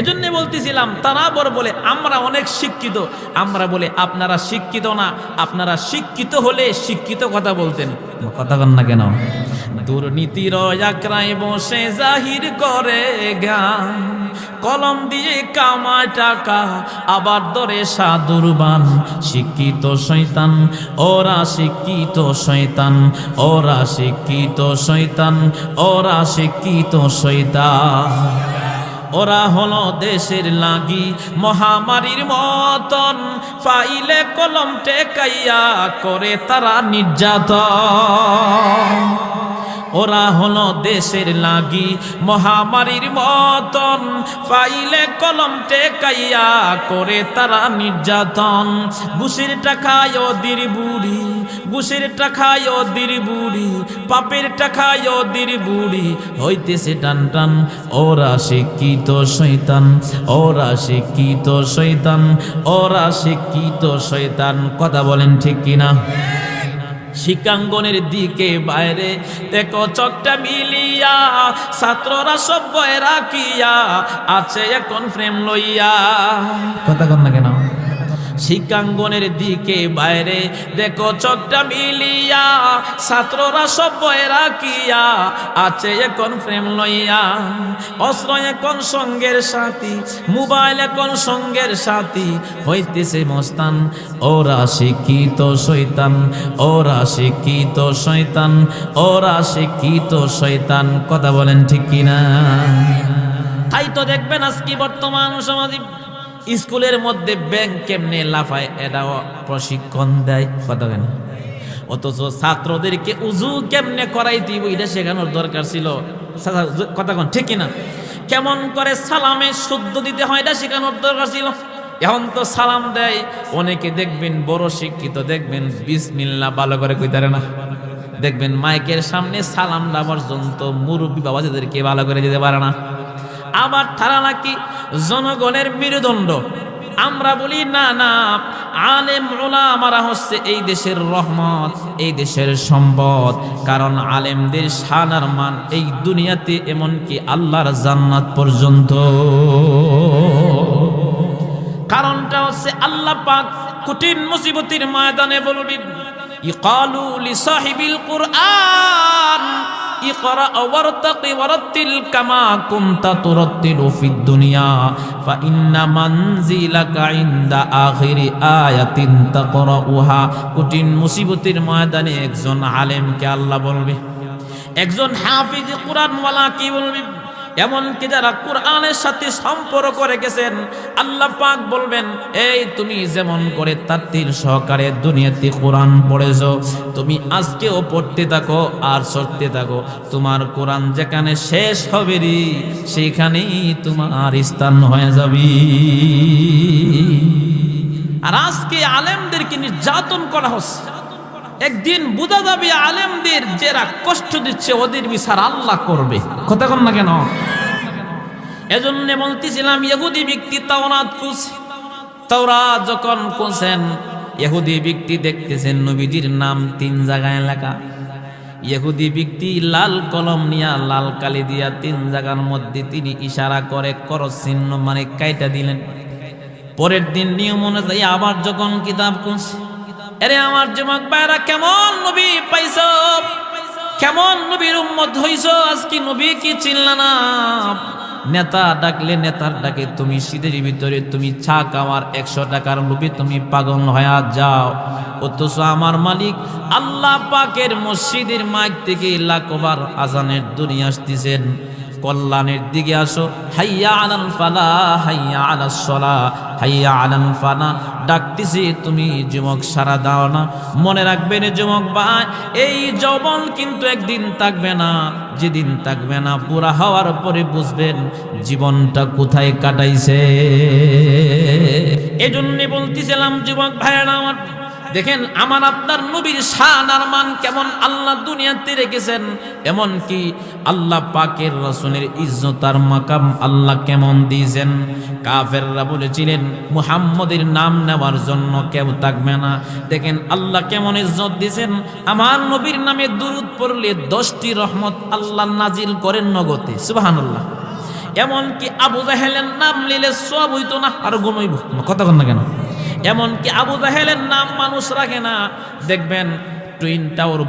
এজন্য বলতেছিলাম তারা বলে আমরা অনেক শিক্ষিত, আমরা বলে আপনারা শিক্ষিত না। আপনারা শিক্ষিত হলে শিক্ষিত কথা বলতেন। কথা কন না কেন? দুর্নীতির আঁকড়ায় বসে জাহির করে জ্ঞান, কলম দিয়ে কামায় টাকা আবার ধরে সাধুর বান। শিক্ষিত শয়তান ওরা, শিক্ষিত শয়তান ওরা, শিক্ষিত শয়তান ওরা, শিক্ষিত শয়তান ওরা হলো দেশের লাগি মহামারীর মতন, ফাইলে কলম টেকাইয়া করে তারা নির্যাতন। ওরা হলো দেশের লাগি মহামারীর মতন, ফাইলে কলম টেকাইয়া করে তারা নির্যাতন। ঘুষের টাকায় ওদের বুড়ি, ঘুষের টাকায় ওদের বুড়ি, পাপের টাকায় ওদের বুড়ি হইতেছে টান টান। ওরা শিক্ষিত শয়তান, ওরা শিক্ষিত শয়তান, ওরা শিক্ষিত শয়তান। কথা বলেন ঠিক কিনা? শিক্ষাঙ্গনের দিকে বাইরে দেখো চকটা মিলিয়া, ছাত্ররা সব বয়ে রাখিয়া আছে এখন ফ্রেম লইয়া। কথা কন না কেন? শিক্ষাঙ্গনের দিকে বাইরে দেখো চকটা মিলিয়া, ছাত্ররা সব বয়ে রাখিয়া আছে এখন ফ্রেম লইয়া। অস্ত্র এখন সঙ্গের সাথী, মোবাইল এখন সঙ্গের সাথী হইতেছে মস্তান। ওরা শিক্ষিত শয়তান, ওরা শিক্ষিত শয়তান, ওরা শিক্ষিত শয়তান। কথা বলেন ঠিক কিনা? তাই তো দেখবেন আজকে বর্তমান সমাজে স্কুলের মধ্যে ব্যাংক কেমনে লাফায় এটাও প্রশিক্ষণ দেয়। কথা কেন? অথচ ছাত্রদেরকে উজু কেমনে করাই দিব এটা শেখানোর দরকার ছিল। কথা কন ঠিক কিনা? কেমন করে সালামে শুদ্ধ দিতে হয় এটা শেখানোর দরকার ছিল। এখন তো সালাম দেয় অনেকে, দেখবেন বড় শিক্ষিত, দেখবেন বিসমিল্লাহ ভালো করে কইতারে না। দেখবেন মাইকের সামনে সালামটা পর্যন্ত মুরব্বী বাবাজিদেরকে ভালো করে দিতে পারে না। আবার তারা নাকি জনগণের মেরুদণ্ড। আমরা বলি না না, আলেম উলামারা হচ্ছে এই দেশের রহমত, এই দেশের সম্পদ। কারণ আলেমদের শান আর মান এই দুনিয়াতে এমনকি আল্লাহর জান্নাত পর্যন্ত। কারণটা হচ্ছে আল্লাহ পাক কঠিন মুসিবতের ময়দানে বলবি ইকালু লিসাহিবিল কুরআন ইকরা ওয়ারতাকি ওয়ারাতিল কামা কুনতা তুরাতিলু ফিদ দুনিয়া ফা ইন্না মানজিলাকা ইনদা আখিরি আয়াতিন তাকরাউহা। কঠিন মুসিবতের ময়দানে একজন আলেমকে আল্লাহ বলবে, একজন হাফিজ কুরআন ওয়ালা কি বলবে, এমনকি যারা কোরআনের সাথে সম্পর্ক রেখেছেন আল্লাহ পাক বলবেন, এই তুমি যেমন করে তাত্তির সহকারে দুনিয়াতে কোরআন পড়েছো, তুমি আজকেও পড়তে থাকো আর চড়তে থাকো, তোমার কোরআন যেখানে শেষ হবে রে সেখানেই তোমার স্থান হয়ে যাবে। আর আজকে আলেমদেরকে নির্যাতন করা হচ্ছে, একদিন বোঝা যাবে আলেমদের যারা কষ্ট দিচ্ছে ওদের বিচার আল্লাহ করবে। কথা কন না কেন? এজন্য বলতেছিলাম ইহুদি ব্যক্তি তাওরাত খুঁজছে, তাওরাত যখন খুঁজছেন ইহুদি ব্যক্তি দেখতেছেন নবীজির নাম 3 জায়গায় লেখা। ইহুদি ব্যক্তি লাল কলম নিয়া লাল কালি দিয়া 3 জায়গার মধ্যে তিনি ইশারা করে করস চিহ্ন মানে কাইটা দিলেন। পরের দিন নিয়ম অনুযায়ী আবার যখন কিতাব খুঁজছে, আরে আমার যুবক ভাইরা কেমন নবী পাইছ, কেমন নবীর উম্মত হইছ, আজকে নবী কি চিনলা না? নেতা ডাকলে নেতার ডাকে তুমি শীতের ভিতরে তুমি চা খাওয়ার 100 টাকার লোভে তুমি পাগল হয়ে যাও, অথচ আমার মালিক আল্লাহ পাকের মসজিদের মাইক থেকে লাখবার আজানের ধ্বনি আসতেছেন, কল্যাণের দিকে আসো, হাইয়া আলাল ফালাহ, হাইয়া আলাস সালাহ, হাইয়া আলাল ফালাহ ডাকতেছে, তুমি যুবক সারা দাও না। মনে রাখবেন যুবক ভাই, এই যৌবন কিন্তু একদিন থাকবে না, যেদিন থাকবে না পুরা হওয়ার পরে বুঝবেন জীবনটা কোথায় কাটাইছে। এজন্য বলতেছিলাম যুবক ভাইরা আমার, দেখেন আমার আপনার নবীর শান আর মান কেমন আল্লাহ দুনিয়াতে রেখেছেন, এমন কি আল্লাহ পাকের রাসূলের ইজ্জত আর মাকাম আল্লাহ কেমন দিয়েছেন। কাফেররা বলেছিলেন মুহাম্মদের নাম নেওয়ার জন্য কেউ থাকবে না, দেখেন আল্লাহ কেমন ইজ্জত দিয়েছেন। আমার নবীর নামে দুরূদ পড়লে 10টি রহমত আল্লাহ নাজিল করেন নগদে, সুবহানাল্লাহ। এমন কি আবু জাহেলের নাম নিলে সব হইতো না, আর গুণ হইব, কথা বল না কেন? এমনকি আবু জাহেলের নাম মানুষ রাখে না, দেখবেন টুইন টাওয়ার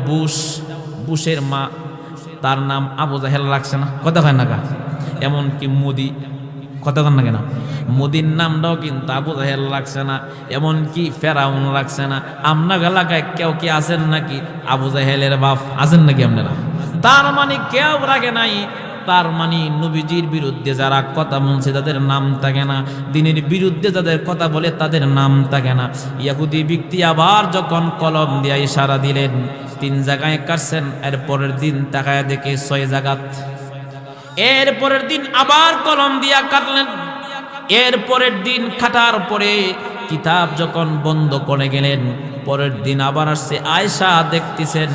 বুশের মা তার নাম আবু জাহেল রাখছে না, কথা কয় না কা? এমনকি মোদি, কথা কন না কেন? মোদির নামটাও কিন্তু আবু জাহেল রাখছে না, এমনকি ফেরাউন রাখছে না। আপনার এলাকায় কেউ কি আছেন নাকি আবু জাহেলের বাপ আছেন নাকি আপনারা? তার মানে কেউ রাখে নাই। তার মানে নবীজির বিরুদ্ধে যারা কথা বলছে তাদের নাম থাকে না, দিনের বিরুদ্ধে যাদের কথা বলে তাদের নাম থাকে না। ইহুদি ব্যক্তি আবার যখন কলম দিয়ে ইশারা দিলেন 3 জায়গায় কাটছেন, এর পরের দিন তাকায় দেখে 6 জায়গা, এর পরের দিন আবার কলম দিয়া কাটলেন, এর পরের দিন কাটার পরে কিতাব যখন বন্ধ করে গেলেন, পরের দিন আবার আসছে, আয়েশা দেখতেছেন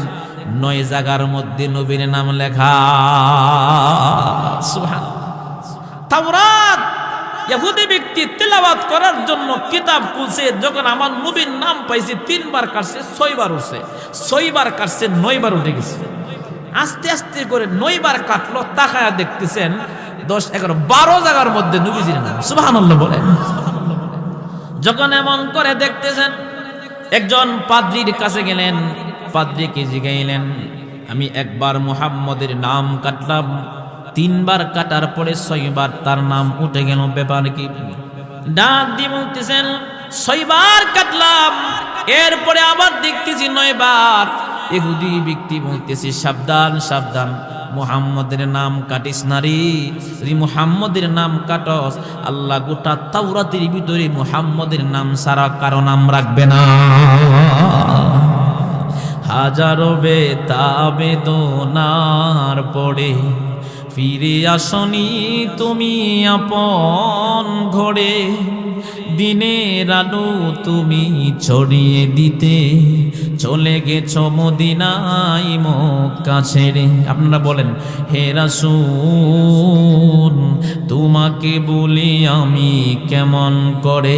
9 জায়গার মধ্যে নবীর নাম লেখা। সুবহানাল্লাহ। তাওরাত ইহুদি ব্যক্তি তেলাওয়াত করার জন্য কিতাব খুলছে, যখন আমার নবীর নাম পাইছে 3 বার কাটছে, 6 বার উঠছে, 6 বার কাটছে, 9 বার উঠে গেছে। আস্তে আস্তে করে 9 বার কাটলো, তাকায়া দেখতেছেন 10, 11, 12 জায়গার মধ্যে নবীজির নাম। সুবহানাল্লাহ বলেন। যখন এমন করে দেখতেছেন, একজন পাদ্রীর কাছে গেলেন, পাদ্রীকে জিগাইলেন, আমি একবার মুহাম্মদের নাম কাটলাম, 3 বার কাটার পরে 6 বার তার নাম উঠে গেল, ব্যাপার কি? ডাক দিয়ে বলতেছেন 6 বার কাটলাম, এরপরে আবার দেখতেছি 9 বার। ইহুদি ব্যক্তি বলতেছি সাবধান সাবধান, মুহাম্মদের নাম কাটিস না রে, মুহাম্মদের নাম কাটস আল্লাহ গোটা তাওরাতের ভিতরে মুহাম্মদের নাম সারা কারো নাম রাখবে না। হাজারো বেদনার পড়ে ফিরে আসনি তুমি আপন ঘরে, দিনের আলো তুমি ছড়িয়ে দিতে চলে গেছো মদিনায় মক্কা ছেড়ে। আপনারা বলেন, হে রাসূল তোমাকে বলি আমি কেমন করে।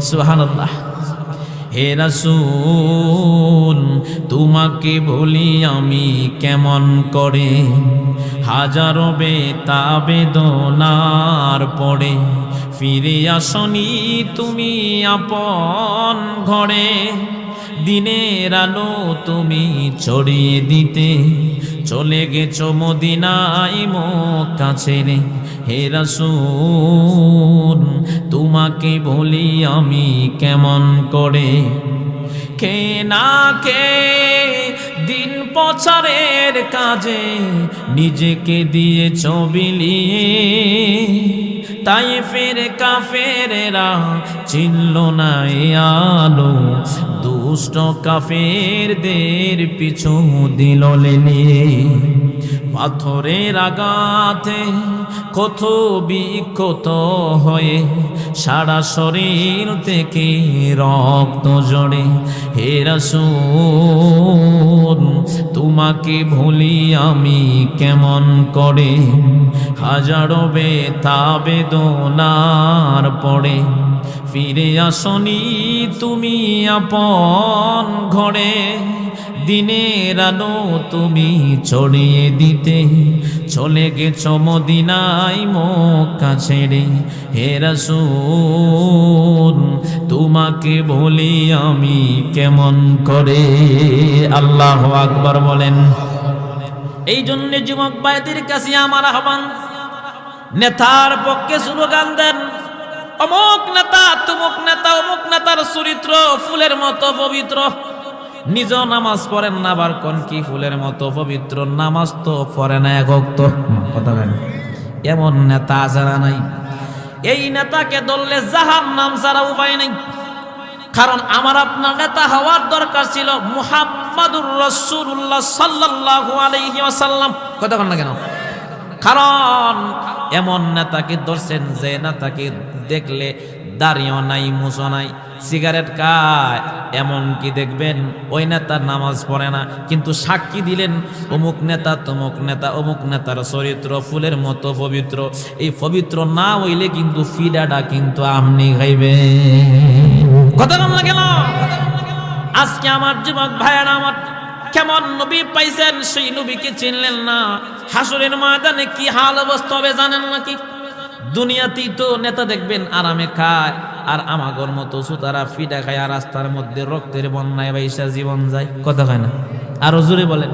সুবহানাল্লাহ। হে রাসূল তোমাকে বলি আমি কেমন করে, হাজারো বেদনার পড়ে ফিরে আসনি তুমি আপন ঘরে, দিনের আলো তুমি ছড়িয়ে দিতে চলে গেছো মদিনায় মক্কা ছেড়ে। হে রাসূল তোমাকে বলি আমি কেমন করে, কে না কে দিন প্রচারের কাজে নিজেকে দিয়েছ বিলিয়ে, তায়েফের কাফেরেরা চিনল না এ আলো, দুষ্ট কাফেরদের পিছু দিল লেলিয়ে। পাথরের আঘাতে ক্ষত বিক্ষত হয়ে সারা শরীর থেকে রক্ত ঝরে, হে রাসূল তোমাকে ভুলি আমি কেমন করে, হাজারো ব্যথা বেদনার পড়ে ফিরে আসনি তুমি আপন ঘরে, দিনের আলো তুমি ছড়িয়ে দিতে চলে গেছ মদিনায় মক্কা ছেড়ে, হে রাসূল তোমাকে বলি আমি কেমন করে। আল্লাহু আকবার বলেন। এই জন্য যুবক ভাইদের কাছে আমার আহ্বান, নেতার পক্ষে স্লোগান দেন, অমুক নেতা তুমুক নেতা অমুক নেতার চরিত্র ফুলের মতো পবিত্র, নিজ নামাজ পড়েন না, আবার কোন কি ফুলের মতো পবিত্র, নামাজ তো পড়ে না এক ওয়াক্ত। কথা বলেন, এমন নেতা যারা নাই, এই নেতাকে ধরলে জাহান্নাম ছাড়া উপায় নেই। কারণ আমার আপনার নেতা হওয়ার দরকার ছিল মুহাম্মাদুর রাসূলুল্লাহ সাল্লাল্লাহু আলাইহি ওয়াসাল্লাম। কথা বলেন না কেন? কারণ এমন নেতাকে ধরছেন যে নেতাকে দেখলে দাড়িও নাই, মুছও নাই, সিগারেট খায়, এমনকি দেখবেন ওই নেতার নামাজ পড়ে না, কিন্তু সাক্ষী দিলেন অমুক নেতা তমুক নেতা অমুক নেতার চরিত্র ফুলের মতো পবিত্র। এই পবিত্র না হইলে কিন্তু ফিডাটা কিন্তু আপনি খাইবে। কথা বল না কেন? আজকে আমার যুবক ভাইয়েরা আমার, কেমন নবী পাইছেন সেই নবীকে চিনলেন না, হাসরের ময়দানে কি হাল অবস্থা হবে জানেন নাকি? দুনিয়াতেই তো নেতা দেখবেন আরামে খায়, আর আমাগর মতো সুতারা ফিডা খায়, আর রাস্তার মধ্যে রক্তের বন্যায় বাইসা জীবন যায়। কথা হয় না? আরো জোরে বলেন।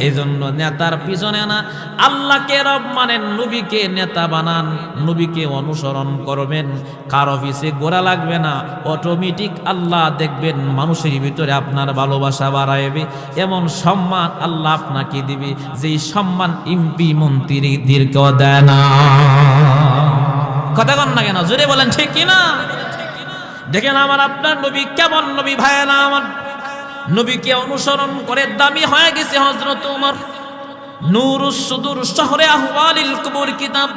এই জন্য নেতার পিছনে না, আল্লাহকে রব মানেন, নবীকে নেতা বানান, নবীকে অনুসরণ করবেন, কারো পিছে গোড়া লাগবে না, অটোমেটিক আল্লাহ দেখবেন মানুষের ভিতরে আপনার ভালোবাসা বাড়াইবে, এমন সম্মান আল্লাহ আপনাকে দিবে যেই সম্মান এমপি মন্ত্রীদেরকেও দেয় না। কথা কন না কেন? জোরে বলেন ঠিক কিনা? দেখেন আমার আপনার নবী কেমন নবী ভাইয়েরা আমার, নবীকে অনুসরণ করে দামি হয়ে গেছে হযরত ওমর। নূরুস সুদূর শহরে আহওয়ালিল কুবুর কিতাব,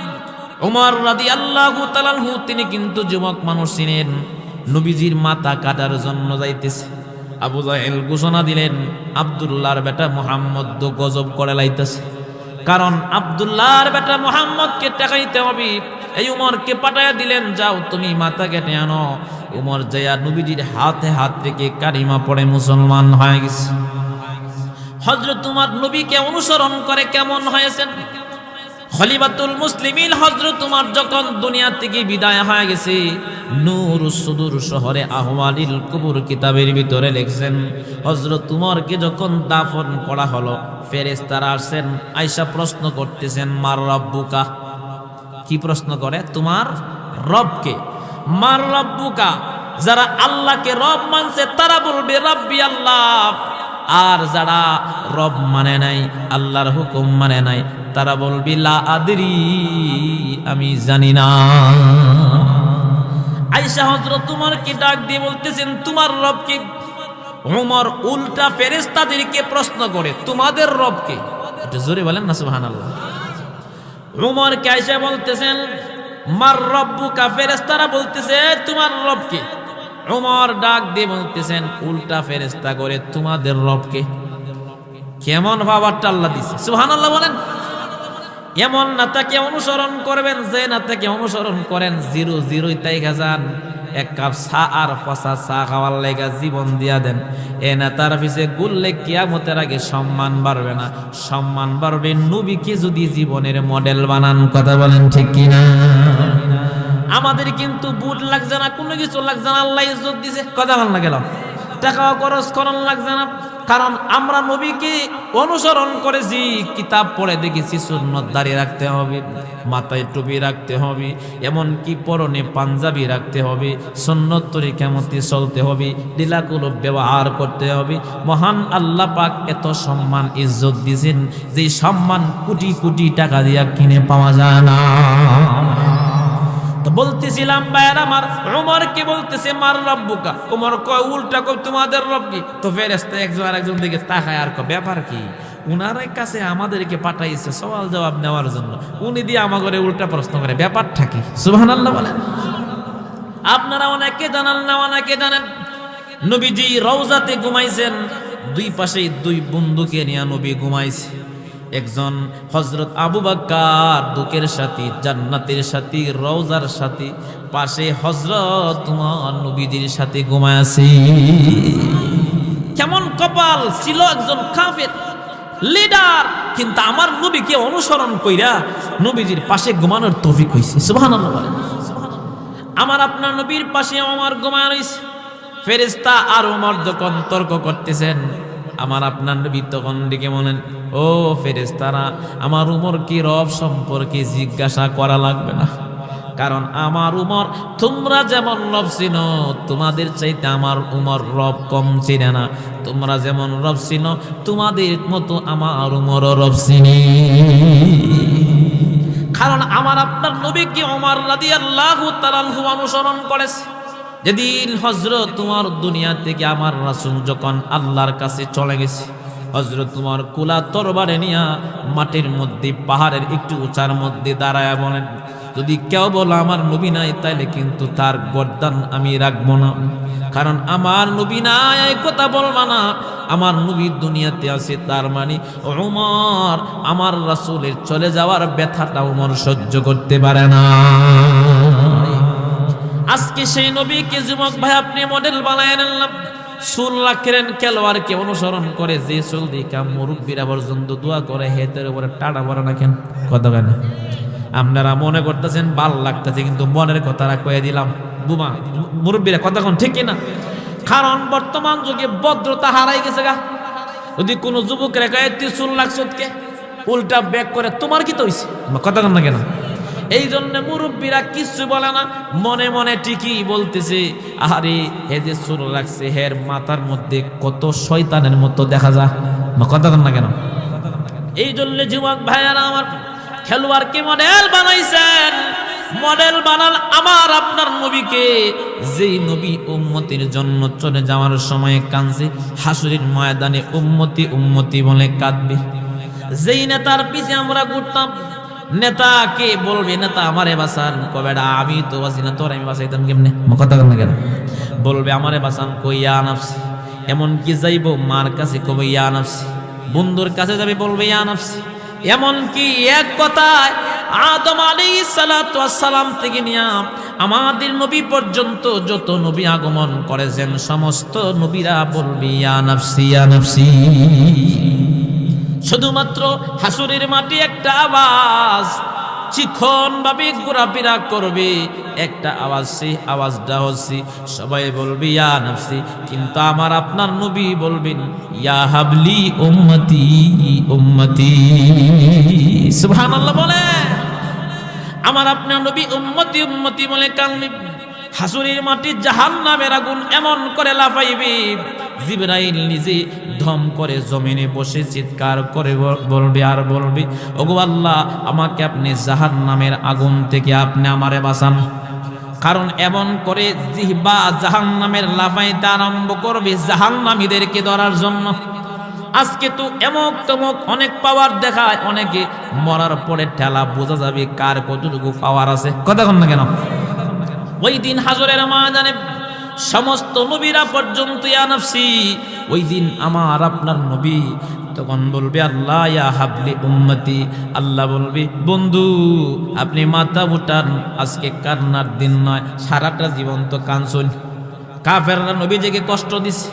ওমর রাদিয়াল্লাহু তাআলা আনহু তিনি কিন্তু যুবক মানুষ ছিলেন, নবীজির মাথা কাটার জন্য যাইতেছে। আবু জাহেল ঘোষণা দিলেন আব্দুল্লাহর বেটা মুহাম্মদ তো গজব করে লাইতেছে, কারণ আব্দুল্লাহর বেটা মুহাম্মদকে ঠেকাইতে হবে। এই উমরকে পাঠাইয়া দিলেন, যাও তুমি মাথা কেটে আনো। উমর যাইয়া নবীজির হাতে হাত রেখে কালিমা পড়ে মুসলমান হয়ে গেছে। হযরত উমর নবীকে অনুসরণ করে কেমন হয়েছেন? খলিফাতুল মুসলিমিন হযরত উমর যখন দুনিয়া থেকে বিদায় হয়ে গেছে, নূরুস সুদূর শহরে আহওয়ালিল কুবুর কিতাবের ভিতরে লিখছেন, হযরত উমরকে যখন দাফন করা হলো, ফেরেশতারা আসেন, আয়েশা প্রশ্ন করতেছেন, মার রাব্বুকা। কি প্রশ্ন করে? তোমার রবকে। মার রাব্বুকা, যারা আল্লাহকে রব মানছে তারা বলবে রাব্বি আল্লাহ, আর যারা রব মানে নাই, আল্লাহর হুকুম মানে নাই, তারা বলবি লা আদরি, আমি জানি না। আয়েশা হযরত উমরকে ডাক দিয়ে বলতেছেন, তোমার রব কি? উমর উল্টা ফেরেশতাদেরকে প্রশ্ন করে, তোমাদের রব কে? একটু জোরে বলেন না সুবহানাল্লাহ। উমরকে আয়েশা বলতেছেন, মার রব্বুকা, ফেরেশতারা বলতেছে তোমার রব কে? উমর ডাক দিয়ে বলতেছেন উল্টা ফেরেশতা করে, তোমাদের রব কে? কেমন ভাবারটা আল্লাহ দিছে, সুবহানাল্লাহ বলেন। এমন নেতাকে অনুসরণ করবেন যে নেতাকে অনুসরণ করেন 0-0 তাই যান, এক কাপ চা আর পচা চা খাওয়ার লেগা জীবন দিয়া দেন, এ নেতার পিছে গুললে কিয়ামতের আগে সম্মান বাড়বে না, সম্মান বাড়বে নবীকে যদি জীবনের মডেল বানান। কথা বলেন ঠিক কিনা? আমাদের কিন্তু বুট লাগছে না, কোনো কিছু লাগছে না, আল্লাহ ইজ্জত দিছে। কথা বল না গেল, টাকা খরচ করন লাগছে না, কারণ আমরা নবীকে অনুসরণ করেছি, কিতাব পড়ে দেখেছি সুন্নত দাঁড়িয়ে রাখতে হবে, মাথায় টুপি রাখতে হবে, এমনকি পরনে পাঞ্জাবি রাখতে হবে, সুন্নত তরিকা মতে চলতে হবে, লীলাগুলো ব্যবহার করতে হবে। মহান আল্লাহ পাক এত সম্মান ইজ্জত দিয়েছেন, যে সম্মান কোটি কোটি টাকা দিয়া কিনে পাওয়া যায় না। তো বলতেছিলাম ভাইয়ার আমার, উমরকে বলতেছে মার রব্বুকা, উমর কয় উল্টা কই তোমাদের রব কি? তো ফেরেশতা একজন আরেকজন দিকে তাকায় আর কয় ব্যাপার কি? উনার কাছে আমাদেরকে পাঠাইছে সওয়াল জবাব নেওয়ার জন্য, উনি দিয়ে আমাকে উল্টা প্রশ্ন করে, ব্যাপারটা কি? সুবহানাল্লাহ বলেন। আপনারা অনেকে জানেন না, অনেকে জানেন নবীজি রওজাতে ঘুমাইছেন, দুই পাশে দুই বন্ধুকে নিয়ে নবী ঘুমাইছে। একজন হযরত আবু বকর দুঃখের সাথী, জান্নাতের সাথী, রওজার সাথী, পাশে হযরত তোমার নবীজির সাথে ঘুমায় আছে। কেমন কপাল ছিল, একজন কাফের লিডার, কিন্তু আমার নবীকে অনুসরণ কইরা নবীজির পাশে ঘুমানোর তৌফিক হইছে। সুবহানাল্লাহ বলেন। আমার আপনার নবীর পাশে আমার ঘুমায় রইছে। ফেরেশতা আর ওমর যখন তর্ক করতেছেন, আমার আপনার নবী তখন ডেকে বলেন, ও ফেরেশতারা, আমার উমর কি রব সম্পর্কে জিজ্ঞাসা করা লাগবে না, কারণ আমার উমর তোমরা যেমন রব চিনো, তোমাদের চাইতে আমার উমর রব কম চিনে না। তোমরা যেমন রব চিনো, তোমাদের মতো আমার উমরও রব চিনি। কারণ আমার আপনার নবীকে ওমর রাদিয়াল্লাহু তাআলা আনহু অনুসরণ করেছে। যেদিন হযরত তোমার দুনিয়া থেকে আমার রাসূল যখন আল্লাহর কাছে চলে গেছে, হযরত তোমার কুলা তরবারে নিয়া মাটির মধ্যে পাহাড়ের একটু উঁচার মধ্যে দাঁড়ায় বলেন, যদি কেউ বলো আমার নবী নাই, তাইলে কিন্তু তার গর্দান আমি রাখবো না। কারণ আমার নবী নাই এই কথা বলবা না, আমার নবী দুনিয়াতে আছে, তার মানে ওমর আমার রাসূলের চলে যাওয়ার ব্যথাটা ওমর সহ্য করতে পারে না। আজকে সেই নবীকে যুবক ভাই আপনি মডেল বানায় নিলেন, চুল রাখেন খেলোয়াড়কে অনুসরণ করে, যে চুল দিকা মুরব্বীরা পর্যন্ত দোয়া করে, হেতের উপরে টাটা পরে রাখেন। কথা কেন আপনারা মনে করতেছেন ভাল লাগতেছে, কিন্তু মনের কথাটা কয়ে দিলাম বুমা মুরব্বীরা, কথা কোন ঠিক কিনা? কারণ বর্তমান যুগে ভদ্রতা হারাই গেছে গা। যদি কোনো যুবক রেখা তুই চুল লাগছকে উল্টা ব্যাক করে, তোমার কি তো হইছে? কথা কন না কেন? এই জন্য মুরব্বীরা কিছু বলে না, মনে মনে ঠিকই বলতেছে, আরে হে যে চুল রাখছে, হের মাথার মধ্যে কত শয়তানের মতো দেখা যায়। কথা কন না কেন? এই জন্য যুবক ভাইয়ারা আমার, খেলোয়াড়কে মডেল বানাইছেন, মডেল বানাল আমার আপনার নবীকে, যেই নবী উম্মতির জন্য চলে যাওয়ার সময় কাঁদছে, হাসরের ময়দানে উম্মতি উম্মতি বলে কাঁদবে। যেই নেতার পিছে আমরা ঘুরতাম, নেতাকে বলবে নেতা আমারে বাঁচান, কবে আমি তো বাঁচি না, তোর আমি বাঁচাইতাম কেমনে? কথা বল না কেন? বলবে আমারে বাঁচান, কই ইয়া নাফসি। এমনকি যাইব মার কাছে, কবে ইয়া নাফসি। বন্ধুর কাছে যাবে, বলবে ইয়া নাফসি। এমনকি এক কথায় আদম আলাইহিস সালাতু ওয়াস সালাম থেকে নিয়ে আমাদের নবী পর্যন্ত যত নবী আগমন করেছেন, সমস্ত নবীরা বলবে ইয়া নাফসি ইয়া নাফসি। শুধুমাত্র হাসরের মাটি একটা আওয়াজ চিকন ভাবে ঘোরাফেরা করবে, একটা আওয়াজ, সেই আওয়াজটা হচ্ছে সবাই বলবে ইয়া নাফসি, কিন্তু আমার আপনার নবী বলবেন ইয়া হাবলি উম্মতি উম্মতি। সুবহানাল্লাহ বলে আমার আপনার নবী উম্মতি উম্মতি বলে কাঁদবে। হাসরের মাটি জাহান্নামের আগুন এমন করে লাফাইবে, জিবরাইল নিজে ধম করে জমিনে বসে চিৎকার করে বলবে আর বলবে, ওগো আল্লাহ, আমাকে আপনি জাহান্নামের আগুন থেকে আপনি আমারে বাঁচান। কারণ এমন করে জিহ্বা জাহান্নামের লাফাইতে আরম্ভ করবে জাহান্নামীদেরকে ধরার জন্য। আজকে তো এমক তমক অনেক পাওয়ার দেখায়, অনেকে মরার পরে ঠেলা বোঝা যাবে কার কতটুকু পাওয়ার আছে। কথা কন না কেন? ওই দিন হাজরের ময়দানে সমস্ত নবীরা পর্যন্ত ইয়া নাফসি, ওই দিন আমার আপনার নবী তখন বলবে আল্লাহ ইয়া হাবলি উম্মতি। আল্লাহ বলবে বন্ধু আপনি মাথা উঠান, আজকে কান্নার দিন নয়, সারাটা জীবন তো কাঁদছেন। কাফেররা নবীজিকে কষ্ট দিছে।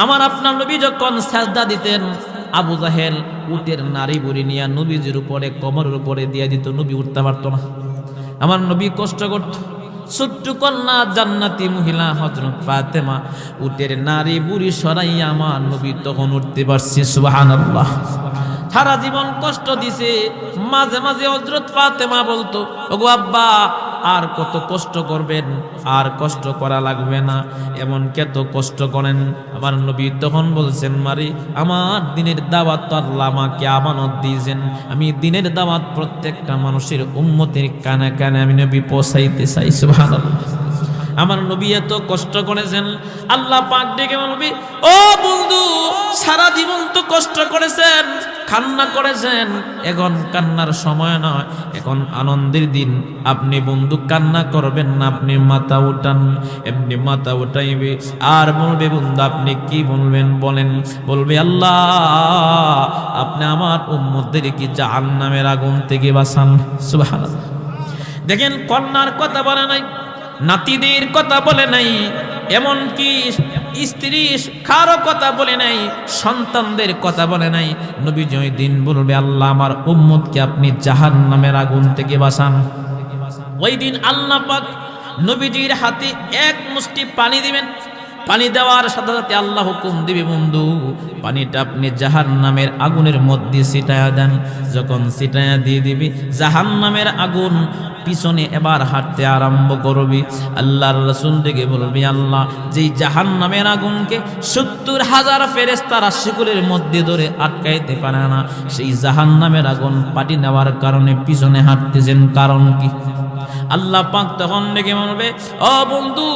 আমার আপনার নবী যখন সাজদা দিতেন, আবু জাহেল উটের নারী বুড়ি নিয়ে নবীজির উপরে কোমরের উপরে দিয়ে দিত, নবী উঠতে পারতো না। আমার নবী কষ্ট করত। ছোট্ট কন্যা জান্নাতি মহিলা হযরত ফাতেমা উটের নারী বুড়ি সরাইয়া আমার নবী তখন উঠতে পারছে। সুবহানাল্লাহ। সারা জীবন কষ্ট দিছে। মাঝে মাঝে হযরত ফাতেমা বলতো, ওগো আব্বা আর কত কষ্ট করবেন, আর কষ্ট করা লাগবে না, এমন কত কষ্ট করেন। আমার নবী তখন বলছেন, মারি আমার দিনের দাওয়াত তো আল্লাহ আমাকে আমানত দিয়েছেন, আমি দিনের দাওয়াত প্রত্যেকটা মানুষের উম্মতের কানে কানে আমি নবী পৌঁছাইতে চাই। সুবহানাল্লাহ। আমার নবী এত কষ্ট করেছেন, আল্লাহ পাক ডেকে বলবি, ও বন্ধু সারা জীবন তো কষ্ট করেছেন, কান্না করেছেন, এখন কান্নার সময় নয়, এখন আনন্দের দিন। আপনি বন্ধু কান্না করবেন না, আপনি মাথা উঠান। এমনি মাথা উঠাইবে আর বলবে, বন্ধু আপনি কি বলবেন বলেন? বলবে, আল্লাহ আপনি আমার উম্মতদেরকে জাহান্নামের আগুন থেকে বাঁচান। সুবহানাল্লাহ। দেখেন, কন্যার কথা বলে নাই, নাতিদের কথা বলে নাই, এমনকি স্ত্রী কারো কথা বলে নাই, সন্তানদের কথা বলে নাই। নবী ওই দিন বলবে, আল্লাহ আমার উম্মতকে আপনি জাহান্নামের আগুন থেকে বাঁচান। ওই দিন আল্লাহ পাক নবীজির হাতে এক মুষ্টি পানি দিবেন। পানি দেওয়ার সাথে সাথে আল্লাহ হুকুম দিবে, বন্ধু পানিটা আপনি জাহান্নামের আগুনের মধ্যে ছিটায়া দেন। যখন ছিটায়া দিয়ে দিবি, জাহান্নামের আগুন পিছনে এবার হাঁটতে আরম্ভ করবি। আল্লাহর রাসূল ডেকে বলবি, আল্লাহ যেই জাহান্নামের আগুনকে ৭০,০০০ ফেরেশতারা শিকলের মধ্যে ধরে আটকাইতে পারে না, সেই জাহান্নামের আগুন পানি নেওয়ার কারণে পিছনে হাঁটতেছেন, কারণ কি? আল্লাহ পাক তখন ডেকে বলবে, ও বন্ধু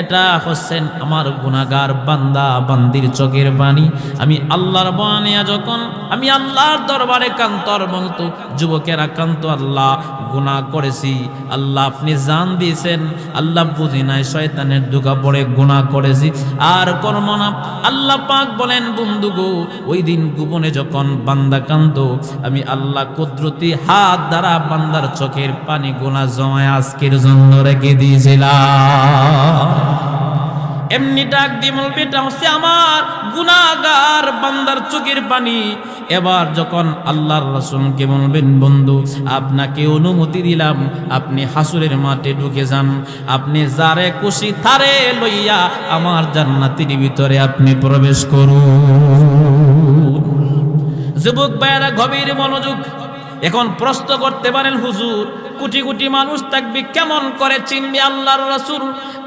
এটা হচ্ছেন আমার গুনাহগার বান্দা বান্দির চোখের পানি। আমি আল্লাহর বানিয়া যখন আমি আল্লাহর দরবারে কান্তর বলতো, যুবকেরা কান্ত, আল্লাহ গুনাহ করেছি, আল্লাহ আপনি জান দিয়েছেন, আল্লাহ বুঝি নাই, শয়তানের ধোঁকা পড়ে গুনাহ করেছি, আর করব না। আল্লাহ পাক বলেন, বন্ধু গো ওই দিন গোপনে যখন বান্দা কান্ত, আমি আল্লাহ কুদরতি হাত দ্বারা বান্দার চোখের পানি গুনাহ জমায় আজকের জন্য রেখে দিয়েছিলাম। এমনি ডাক দিয়ে বলবে, এটা হচ্ছে আমার গুনাহগার বান্দার চোখের পানি। এবার যখন আল্লাহর রাসূলকে বলবেন, বন্ধু আপনাকে অনুমতি দিলাম, আপনি হাসরের মাঠে ঢুকে যান, আপনি যারে খুশি তারে লইয়া আমার জান্নাতের ভিতরে আপনি প্রবেশ করুন। যুবক ভাইয়েরা গভীর মনোযোগ। এখন প্রশ্ন করতে পারেন, হুজুর কোটি কোটি মানুষ থাকবে, কেমন করে চিনবে আল্লাহর রাসূল?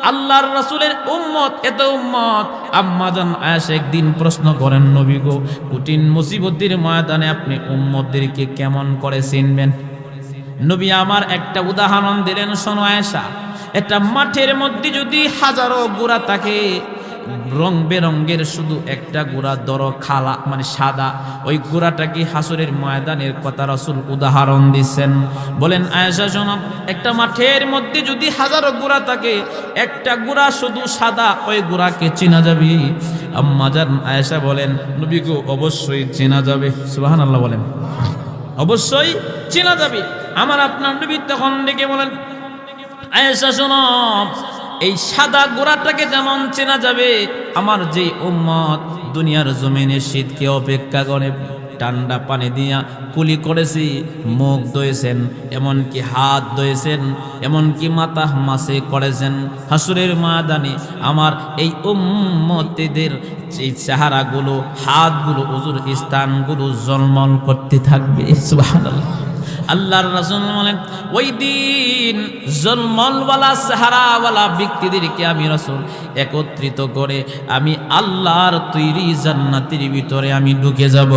আল্লাহর রাসূলের উম্মত, এত উম্মত। আম্মা জান আয়েশা একদিন প্রশ্ন করেন, নবী গো কঠিন মুসিবতের ময়দানে আপনি উম্মতদেরকে কেমন করে চিনবেন? নবী আমার একটা উদাহরণ দিলেন, শোনো আয়েশা, একটা মাঠের মধ্যে যদি হাজারো ঘোড়া থাকে, রং বেরঙ্গের শুধু একটা ঘোড়া ধরো খালা মানে সাদা, ওই ঘোড়াটা কি হাসরের ময়দানের কথা রাসূল উদাহরণ দিচ্ছেন। বলেন আয়েশা শোনো, একটা মাঠের মধ্যে যদি হাজারো ঘোড়া থাকে, একটা ঘোড়া শুধু সাদা, ওই ঘোড়াকে চেনা যাবে? আম্মা জান আয়েশা বলেন, নবী গো অবশ্যই চেনা যাবে। সুবহানাল্লাহ বলেন, অবশ্যই চেনা যাবে। আমার আপনার নবী তখন ডেকে বলেন, আয়েশা শোনো, এই সাদা ঘোড়াটাকে যেমন চেনা যাবে, আমার যে উম্মত দুনিয়ার জমিনে শীতকে অপেক্ষা করে, ঠান্ডা পানি দিয়া কুলি করেছি, মুখ ধুয়েছেন, এমনকি হাত ধুয়েছেন, এমনকি মাথা মাসে করেছেন, হাসরের ময়দানে আমার এই উম্মতদের এই চেহারাগুলো, হাতগুলো, ওজুর স্থানগুলো ঝলমল করতে থাকবে। সুবহানাল্লাহ। আল্লাহর রাসূল বলেন, ওই দিন জলমলওয়ালা চেহারাওয়ালা ব্যক্তিদেরকে আমি রাসূল একত্রিত করে আমি আল্লাহর তৈরি জান্নাতের ভিতরে আমি ঢুকে যাব।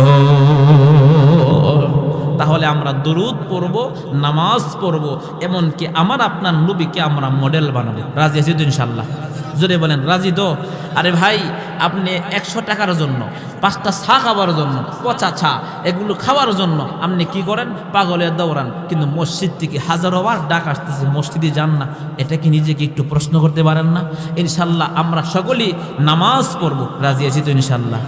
তাহলে আমরা দরুদ পড়ব, নামাজ পড়ব, এমনকি আমার আপনার নবীকে আমরা মডেল বানাবো। রাজি আছি তো ইনশাআল্লাহ? জোরে বলেন রাজি তো? আরে ভাই, আপনি 100 টাকার জন্য, 5টা চা খাওয়ার জন্য, পচা চা এগুলো খাওয়ার জন্য আপনি কি করেন? পাগলের দৌড়ান। কিন্তু মসজিদ থেকে হাজারো বার ডাক আসতেছে, মসজিদে যান না। এটা কি নিজেকে একটু প্রশ্ন করতে পারেন না? ইনশাল্লাহ আমরা সকলেই নামাজ পড়বো। রাজি আছি তো ইনশাল্লাহ?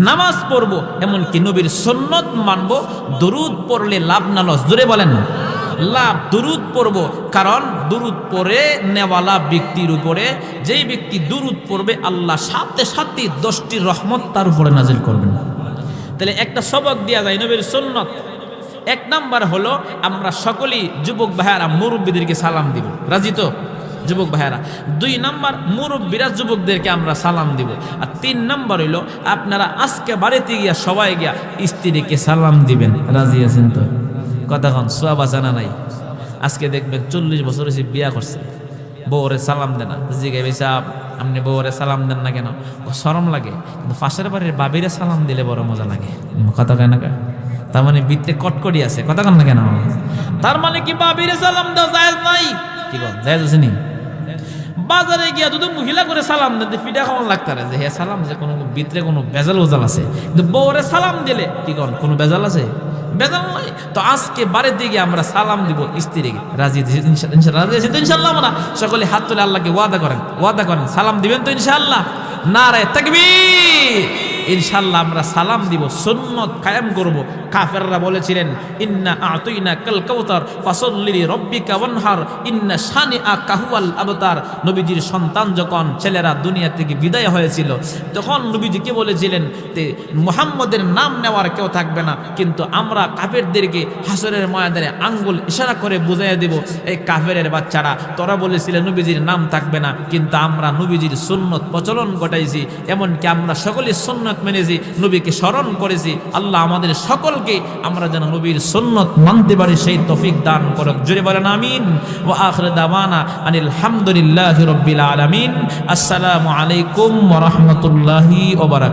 নামাজ পড়বো, এমনকি নবীর সুন্নত মানবো। দরুদ পড়লে লাভ না লস? জোরে বলেন লাভ। দরুদ পড়ব, কারণ দরুদ পড়ে নেওয়ালা ব্যক্তির উপরে, যেই ব্যক্তি দরুদ পড়বে আল্লাহ সাথে সাথে 10টি রহমত তার উপরে নাজিল করবেন। তাহলে একটা সবক দেওয়া যায়, নবীর সুন্নত এক নাম্বার হলো আমরা সকলেই যুবক ভাইয়ারা মুরব্বীদেরকে সালাম দিব, রাজি তো যুবক ভাইয়ারা? 2 নাম্বার মুরব্বীরা যুবকদেরকে আমরা সালাম দিব। আর 3 নাম্বার হইল আপনারা আজকে বাড়িতে গিয়া সবাই গিয়া স্ত্রীকে সালাম দিবেন, রাজি আছেন তো? কথা কন, সোয়াব আছে না নাই? আজকে দেখবেন 40 বছর হয়েছে বিয়া করছে, বউরে সালাম দেন না। জিজ্ঞাসা সাহেব আপনি বউরে সালাম দেন না কেন? শরম লাগে, কিন্তু পাশের বাড়ির বাবিরে সালাম দিলে বড় মজা লাগে। কথা কেন? তার মানে ভিতরে কটকটি আছে, কথা কন না কেন? তার মানে কি বাবিরে সালাম দেওয়া জায়েজ নাই? কি কন, জায়েজ আছে নি? বাজারে গিয়া যদি মহিলা করে সালাম দেন ফিডা কেমন লাগতারে যে হ্যাঁ সালাম, যে কোনো ভিতরে কোনো বেজাল ওজাল আছে। কিন্তু বউরে সালাম দিলে কি কন, কোনো বেজাল আছে? বেজাল নাই। তো আজকে বাড়ির দিকে আমরা সালাম দিব স্ত্রীকে, রাজি রাজি আছি তো ইনশাল্লাহ? আমরা সকলে হাত তুলে আল্লাহকে ওয়াদা করেন সালাম দিবেন তো ইনশাআল্লাহ? নারায়ে তাকবীর। ইনশাআল্লাহ আমরা সালাম দিব, সুন্নত কায়েম করব। কাফেররা বলেছিলেন ইন্না আ'তাইনাকাল কাউসার ফাসাল্লি লিরাব্বিকা ওয়ানহার ইন্না শানিআকা হুয়াল আবতার। নবীজির সন্তান যখন ছেলেরা দুনিয়া থেকে বিদায় হয়েছিল তখন নবীজিকে বলেছিলেন যে মুহাম্মদের নাম নেওয়ার কেউ থাকবে না, কিন্তু আমরা কাফেরদেরকে হাসরের ময়দানে আঙ্গুল ইশারা করে বুঝাইয়া দেব, এই কাফেরের বাচ্চারা তোরা বলেছিলেন নবীজির নাম থাকবে না, কিন্তু আমরা নবীজির সুন্নত প্রচলন ঘটাইছি, এমনকি আমরা সকলে সুন্নত মেনেছি, নবীকে স্মরণ করেছি। আল্লাহ আমাদের সকলকে আমরা যেন নবীর সুন্নত মানতে পারি সেই তৌফিক দান করুক। জোরে বলেন আমিন। ওয়া আখিরু দাওয়ানা আনিল হামদুলিল্লাহি রাব্বিল আলামিন। আসসালামু আলাইকুম ওয়া রাহমাতুল্লাহি ওয়া বারাকাতুহু।